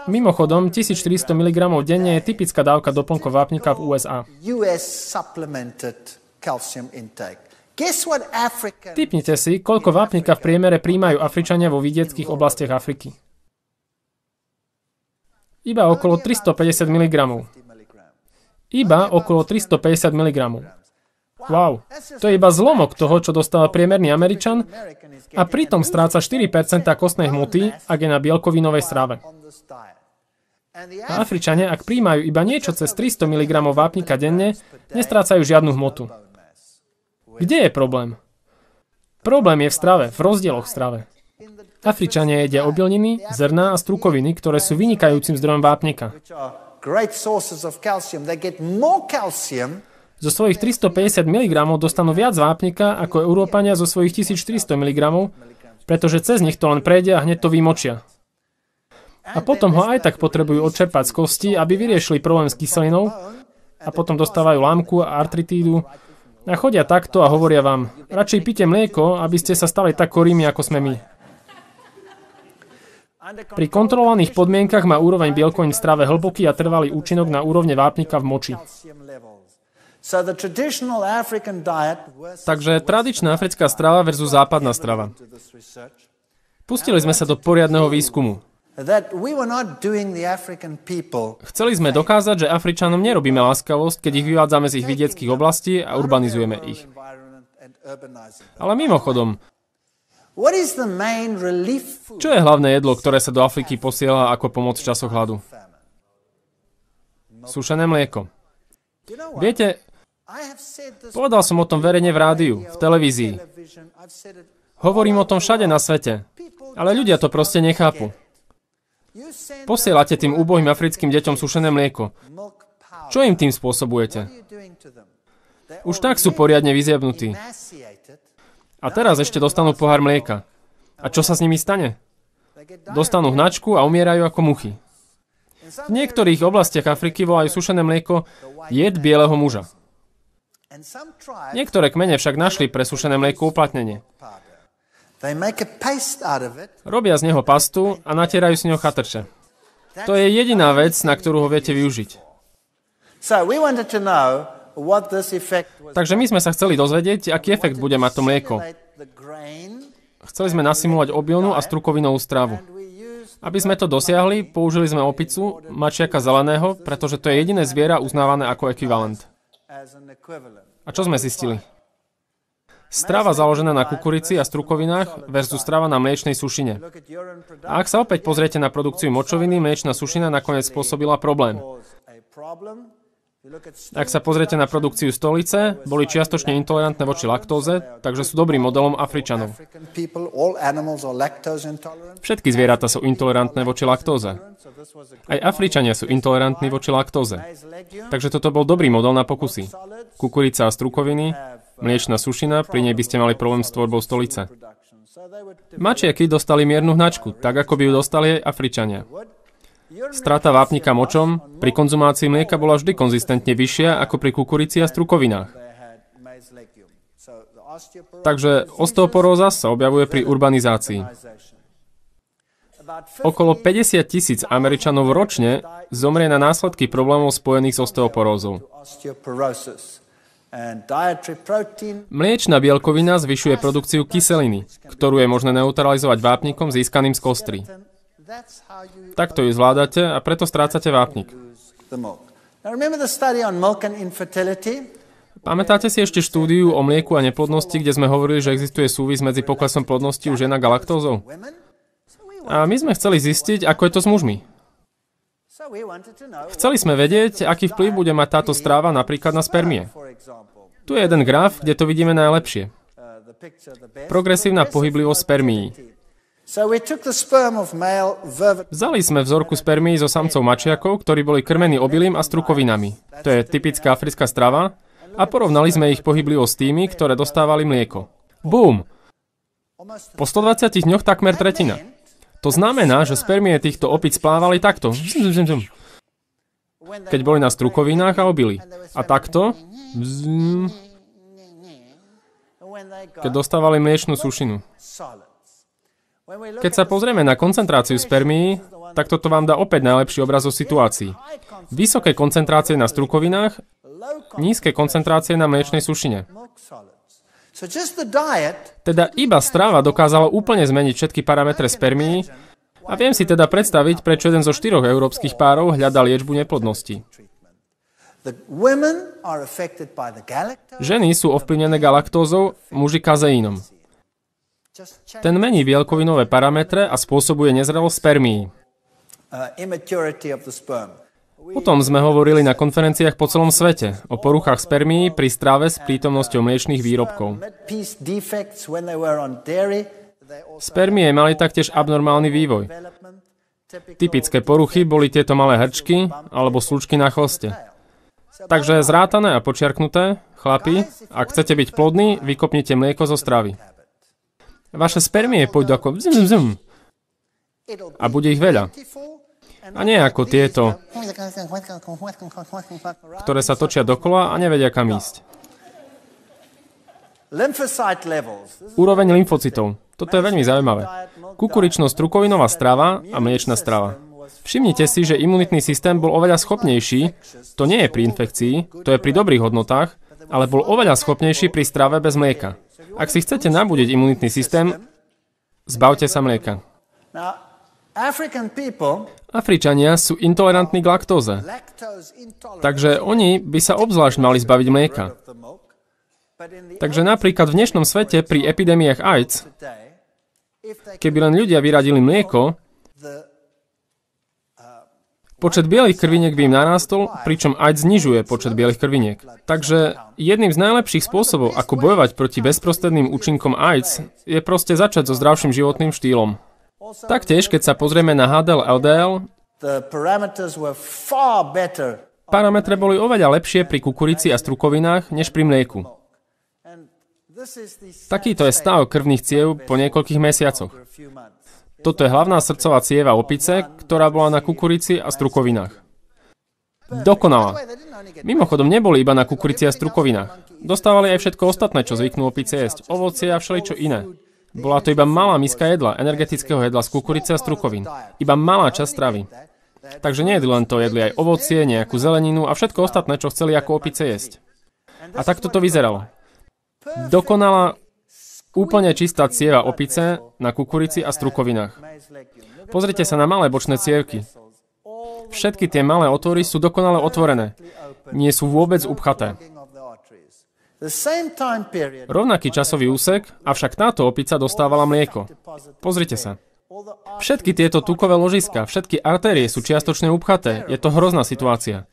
Mimochodom, 1400 mg denne je typická dávka doplnkov vápnika v USA. Tipnite si, koľko vápnika v priemere príjmajú Afričania vo vidieckých oblastiach Afriky. Iba okolo 350 mg. Iba okolo 350 mg. Wow, to je iba zlomok toho, čo dostáva priemerný Američan a pritom stráca 4% kostnej hmoty, ak je na bielkovinovej strave. A Afričania, ak príjmajú iba niečo cez 300 mg vápnika denne, nestrácajú žiadnu hmotu. Kde je problém? Problém je v strave, v rozdieloch v strave. Afričania jedia obilniny, zrná a strukoviny, ktoré sú vynikajúcim zdrojom vápnika. Zo svojich 350 mg dostanú viac vápnika ako Európania zo svojich 1400 mg, pretože cez nich to len prejde a hneď to vymočia. A potom ho aj tak potrebujú odčerpať z kosti, aby vyriešili problém s kyselinou. A potom dostávajú lámku a artritídu. A chodia takto a hovoria vám, radšej pite mlieko, aby ste sa stali tak korými, ako sme my. Pri kontrolovaných podmienkach má úroveň bielkovín v strave hlboký a trvalý účinok na úrovne vápnika v moči. Takže tradičná africká strava versus západná strava. Pustili sme sa do poriadneho výskumu. Chceli sme dokázať, že Afričanom nerobíme láskavosť, keď ich vyvádzame z ich vidieckých oblastí a urbanizujeme ich. Ale mimochodom, čo je hlavné jedlo, ktoré sa do Afriky posiela ako pomoc v časoch hladu? Sušené mlieko. Viete, povedal som o tom verejne v rádiu, v televízii. Hovorím o tom všade na svete, ale ľudia to proste nechápu. Posielate tým úbohým africkým deťom sušené mlieko. Čo im tým spôsobujete? Už tak sú poriadne vyziebnutí. A teraz ešte dostanú pohár mlieka. A čo sa s nimi stane? Dostanú hnačku a umierajú ako muchy. V niektorých oblastiach Afriky volajú sušené mlieko jed bieleho muža. Niektoré kmene však našli pre sušené mlieko uplatnenie. Robia z neho pastu a natierajú z neho chatrče. To je jediná vec, na ktorú ho viete využiť. Takže my sme sa chceli dozvedieť, aký efekt bude mať to mlieko. Chceli sme nasimulovať obilnú a strukovinovú stravu. Aby sme to dosiahli, použili sme opicu, mačiaka zeleného, pretože to je jediné zviera uznávané ako ekvivalent. A čo sme zistili? Strava založená na kukurici a strukovinách versus strava na mliečnej sušine. A ak sa opäť pozriete na produkciu močoviny, mliečna sušina nakoniec spôsobila problém. Ak sa pozriete na produkciu stolice, boli čiastočne intolerantné voči laktóze, takže sú dobrým modelom Afričanov. Všetky zvieratá sú intolerantné voči laktóze. Aj Afričania sú intolerantní voči laktóze. Takže toto bol dobrý model na pokusy. Kukurica a strukoviny, mliečna sušina, pri nej by ste mali problém s tvorbou stolice. Mačiaky dostali miernu hnačku, tak ako by ju dostali aj Afričania. Strata vápnika močom pri konzumácii mlieka bola vždy konzistentne vyššia ako pri kukurici a strukovinách. Takže osteoporóza sa objavuje pri urbanizácii. Okolo 50 000 Američanov ročne zomrie na následky problémov spojených s osteoporózou. Mliečna bielkovina zvyšuje produkciu kyseliny, ktorú je možné neutralizovať vápnikom získaným z kostry. Takto ju zvládate a preto strácate vápnik. Pamätáte si ešte štúdiu o mlieku a neplodnosti, kde sme hovorili, že existuje súvis medzi poklesom plodnosti u žien a galaktózou? A my sme chceli zistiť, ako je to s mužmi. Chceli sme vedieť, aký vplyv bude mať táto stráva napríklad na spermie. Tu je jeden graf, kde to vidíme najlepšie. Progresívna pohyblivosť spermií. Vzali sme vzorku spermií zo samcov mačiakov, ktorí boli krmení obilím a strukovinami. To je typická africká strava. A porovnali sme ich pohyblivosť s tými, ktoré dostávali mlieko. Bum! Po 120 dňoch takmer tretina. To znamená, že spermie týchto opic plávali takto. Keď boli na strukovinách a obili. A takto, keď dostávali mliečnú sušinu. Keď sa pozrieme na koncentráciu spermií, tak toto vám dá opäť najlepší obraz o situácii. Vysoké koncentrácie na strukovinách, nízke koncentrácie na mliečnej sušine. Teda iba strava dokázala úplne zmeniť všetky parametre spermií a viem si teda predstaviť, prečo jeden zo 4 európskych párov hľadá liečbu neplodnosti. Ženy sú ovplyvnené galaktózou, muži kazeínom. Ten mení bielkovinové parametre a spôsobuje nezrelosť spermií. Potom sme hovorili na konferenciách po celom svete o poruchách spermií pri strave s prítomnosťou mliečnych výrobkov. Spermie mali taktiež abnormálny vývoj. Typické poruchy boli tieto malé hrčky alebo slučky na chvoste. Takže zrátané a počiarknuté, chlapi, ak chcete byť plodní, vykopnite mlieko zo stravy. Vaše spermie pôjdu ako a bude ich veľa. A nie ako tieto, ktoré sa točia dokola a nevedia kam ísť. Úroveň lymfocytov. Toto je veľmi zaujímavé. Kukurično-strukovinová strava a mliečna strava. Všimnite si, že imunitný systém bol oveľa schopnejší, to nie je pri infekcii, to je pri dobrých hodnotách, ale bol oveľa schopnejší pri strave bez mlieka. Ak si chcete nabudiť imunitný systém, zbavte sa mlieka. Afričania sú intolerantní k laktóze, takže oni by sa obzvlášť mali zbaviť mlieka. Takže napríklad v dnešnom svete pri epidémiách AIDS, keby len ľudia vyradili mlieko, počet bielých krviniek by im narástol, pričom AIDS znižuje počet bielých krviniek. Takže jedným z najlepších spôsobov, ako bojovať proti bezprostredným účinkom AIDS, je proste začať so zdravším životným štýlom. Taktiež, keď sa pozrieme na HDL-LDL, parametre boli oveľa lepšie pri kukurici a strukovinách, než pri mlieku. Takýto je stav krvných ciev po niekoľkých mesiacoch. Toto je hlavná srdcová cieva opice, ktorá bola na kukurici a strukovinách. Dokonalá. Mimochodom neboli iba na kukurici a strukovinách. Dostávali aj všetko ostatné, čo zvyknú opice jesť. Ovocie a všeličo iné. Bola to iba malá miska jedla, energetického jedla z kukurice a strukovín. Iba malá časť stravy. Takže nejedli len to, jedli aj ovocie, nejakú zeleninu a všetko ostatné, čo chceli ako opice jesť. A takto to vyzeralo. Dokonalá, úplne čistá cieva opice na kukurici a strukovinách. Pozrite sa na malé bočné cievky. Všetky tie malé otvory sú dokonale otvorené. Nie sú vôbec upchaté. Rovnaký časový úsek, avšak táto opica dostávala mlieko. Pozrite sa. Všetky tieto tukové ložiska, všetky artérie sú čiastočne upchaté. Je to hrozná situácia.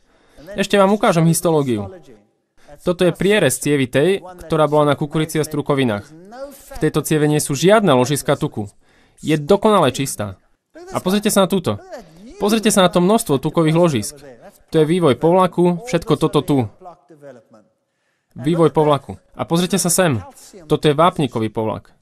Ešte vám ukážem histológiu. Toto je prierez cievy tej, ktorá bola na kukurici a strukovinách. V tejto cieve nie sú žiadne ložiska tuku. Je dokonale čistá. A pozrite sa na túto. Pozrite sa na to množstvo tukových ložisk. To je vývoj povlaku, všetko toto tu. Vývoj povlaku. A pozrite sa sem. Toto je vápnikový povlak.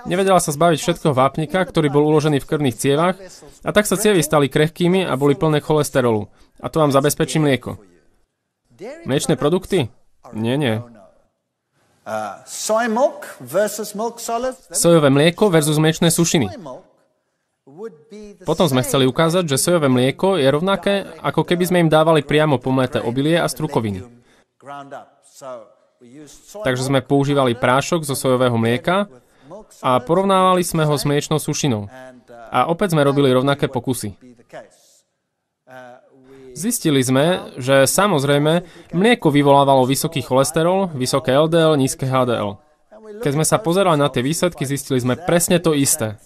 Nevedela sa zbaviť všetkého vápnika, ktorý bol uložený v krvných cievach, a tak sa cievy stali krehkými a boli plné cholesterolu. A to vám zabezpečí mlieko. Mliečne produkty? Nie. Sojové mlieko versus mliečne sušiny. Potom sme chceli ukázať, že sojové mlieko je rovnaké, ako keby sme im dávali priamo pomleté obilie a strukoviny. Takže sme používali prášok zo sojového mlieka a porovnávali sme ho s mliečnou sušinou. A opäť sme robili rovnaké pokusy. Zistili sme, že samozrejme mlieko vyvolávalo vysoký cholesterol, vysoké LDL, nízke HDL. Keď sme sa pozerali na tie výsledky, zistili sme presne to isté.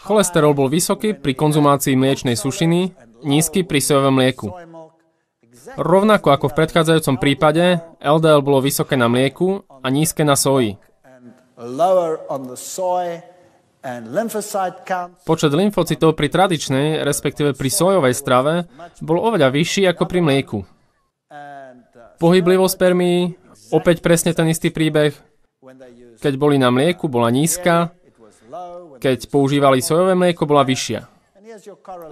Cholesterol bol vysoký pri konzumácii mliečnej sušiny, nízky pri sojovom mlieku. Rovnako ako v predchádzajúcom prípade, LDL bolo vysoké na mlieku a nízke na soji. Počet lymfocytov pri tradičnej, respektíve pri sojovej strave, bol oveľa vyšší ako pri mlieku. Pohyblivosť spermií, opäť presne ten istý príbeh. Keď boli na mlieku, bola nízka, keď používali sojové mlieko, bola vyššia.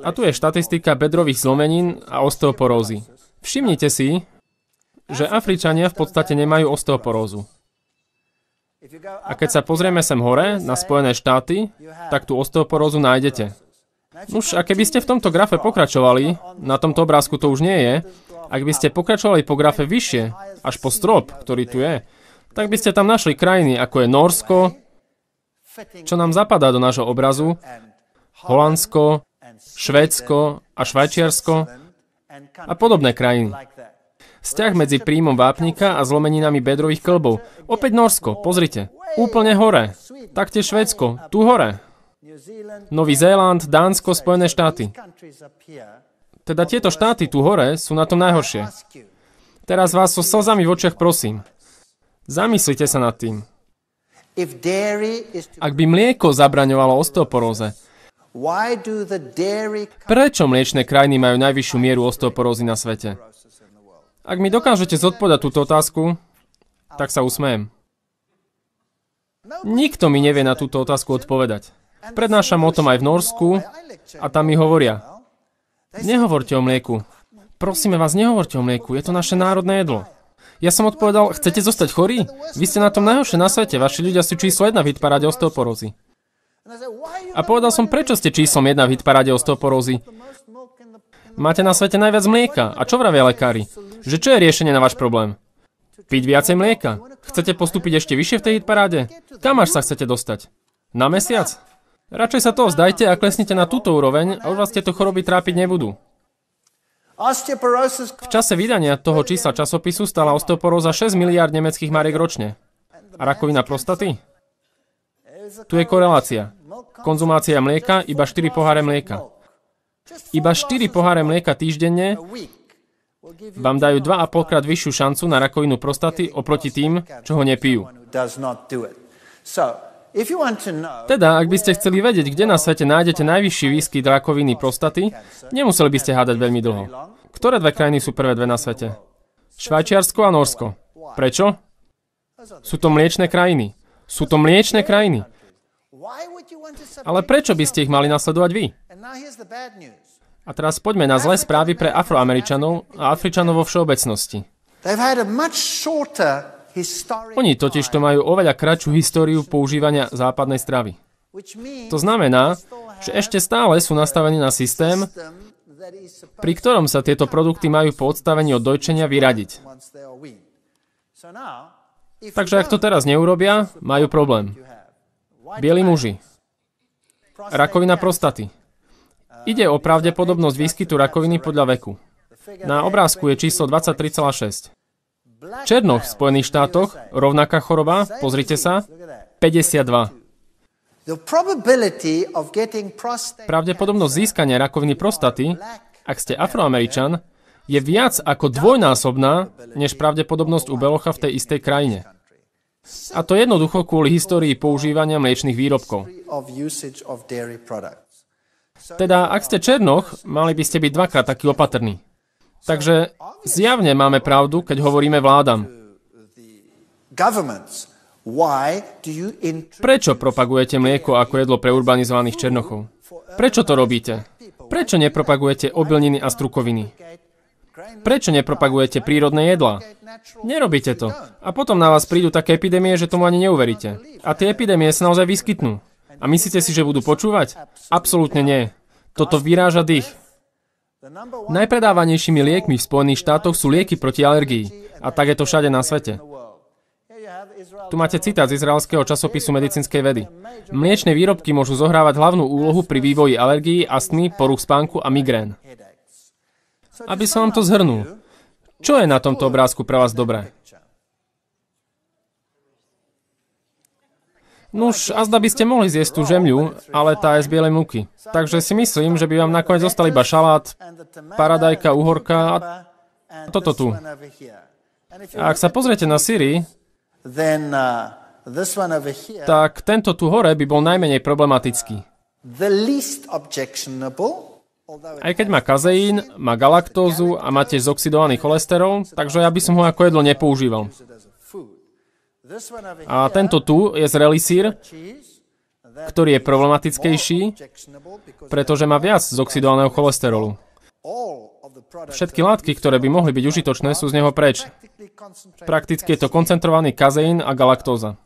A tu je štatistika bedrových zlomenín a osteoporózy. Všimnite si, že Afričania v podstate nemajú osteoporózu. A keď sa pozrieme sem hore, na Spojené štáty, tak tú osteoporózu nájdete. Nuž, a keby ste v tomto grafe pokračovali, na tomto obrázku to už nie je, ak by ste pokračovali po grafe vyššie, až po strop, ktorý tu je, tak by ste tam našli krajiny, ako je Nórsko, čo nám zapadá do nášho obrazu, Holandsko, Švédsko a Švajčiarsko a podobné krajiny. Vzťah medzi príjmom vápnika a zlomeninami bedrových kĺbov. Opäť Nórsko, pozrite. Úplne hore. Taktiež Švédsko, tu hore. Nový Zéland, Dánsko, Spojené štáty. Teda tieto štáty tu hore sú na tom najhoršie. Teraz vás so slzami v očiach prosím. Zamyslite sa nad tým. Ak by mlieko zabraňovalo osteoporóze, prečo mliečne krajiny majú najvyššiu mieru osteoporózy na svete? Ak mi dokážete zodpovedať túto otázku, tak sa usmejem. Nikto mi nevie na túto otázku odpovedať. Prednášam o tom aj v Norsku a tam mi hovoria: nehovorte o mlieku. Prosíme vás, nehovorte o mlieku, je to naše národné jedlo. Ja som odpovedal: chcete zostať chorí? Vy ste na tom najhoršie na svete, vaši ľudia sú číslo 1 v hitparáde osteoporózy. A povedal som: prečo ste číslom 1 v hitparáde osteoporózy? Máte na svete najviac mlieka. A čo vravia lekári? Že čo je riešenie na váš problém? Piť viacej mlieka. Chcete postúpiť ešte vyššie v tej hitparáde? Kam až sa chcete dostať? Na mesiac? Radšej sa toho vzdajte a klesnite na túto úroveň a už vás tieto choroby trápiť nebudú. V čase vydania toho čísla časopisu stála osteoporóza 6 miliárd nemeckých mariek ročne. A rakovina prostaty? Tu je korelácia. Konzumácia mlieka, iba 4 poháre mlieka. Iba 4 poháre mlieka týždenne vám dajú 2,5 krát vyššiu šancu na rakovinu prostaty oproti tým, čo ho nepijú. Teda, ak by ste chceli vedieť, kde na svete nájdete najvyšší výskyt rakoviny prostaty, nemuseli by ste hádať veľmi dlho. Ktoré dve krajiny sú prvé dve na svete? Švajčiarsko a Norsko. Prečo? Sú to mliečne krajiny. Sú to mliečne krajiny. Ale prečo by ste ich mali nasledovať vy? A teraz poďme na zlé správy pre Afroameričanov a Afričanov vo všeobecnosti. Oni totiž to majú oveľa kratšiu históriu používania západnej stravy. To znamená, že ešte stále sú nastavení na systém, pri ktorom sa tieto produkty majú po odstavení od dojčenia vyradiť. Takže ak to teraz neurobia, majú problém. Bieli muži. Rakovina prostaty. Ide o pravdepodobnosť výskytu rakoviny podľa veku. Na obrázku je číslo 23,6. Černoch v Spojených štátoch, rovnaká choroba, pozrite sa, 52. Pravdepodobnosť získania rakoviny prostaty, ak ste Afroameričan, je viac ako dvojnásobná, než pravdepodobnosť u belocha v tej istej krajine. A to jednoducho kvôli histórii používania mliečnych výrobkov. Teda, ak ste Černoch, mali by ste byť dvakrát taký opatrní. Takže zjavne máme pravdu, keď hovoríme vládam. Prečo propagujete mlieko ako jedlo pre urbanizovaných Černochov? Prečo to robíte? Prečo nepropagujete obilniny a strukoviny? Prečo nepropagujete prírodné jedlá? Nerobíte to. A potom na vás prídu také epidémie, že tomu ani neuveríte. A tie epidémie sa naozaj vyskytnú. A myslíte si, že budú počúvať? Absolútne nie. Toto vyráža dých. Najpredávanejšími liekmi v Spojených štátoch sú lieky proti alergii. A tak je to všade na svete. Tu máte citát z izraelského časopisu medicínskej vedy. Mliečne výrobky môžu zohrávať hlavnú úlohu pri vývoji alergií, astmy, poruch spánku a migrén. Aby som vám to zhrnul. Čo je na tomto obrázku pre vás dobré? Nuž, azda by ste mohli zjesť tú žemľu, ale tá je z bielej múky. Takže si myslím, že by vám nakoniec zostal iba šalát, paradajka, uhorka a toto tu. A ak sa pozriete na syry, tak tento tu hore by bol najmenej problematický. Aj keď má kazeín, má galaktózu a má tiež zoxidovaný cholesterol, takže ja by som ho ako jedlo nepoužíval. A tento tu je zrelý syr, ktorý je problematickejší, pretože má viac zoxidovaného cholesterolu. Všetky látky, ktoré by mohli byť užitočné, sú z neho preč. Prakticky je to koncentrovaný kazeín a galaktóza.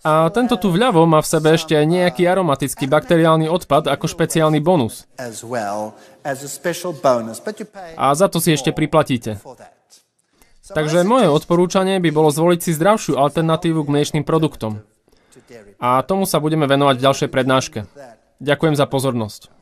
A tento tu vľavo má v sebe ešte aj nejaký aromatický bakteriálny odpad ako špeciálny bonus. A za to si ešte priplatíte. Takže moje odporúčanie by bolo zvoliť si zdravšiu alternatívu k mliečnym produktom. A tomu sa budeme venovať v ďalšej prednáške. Ďakujem za pozornosť.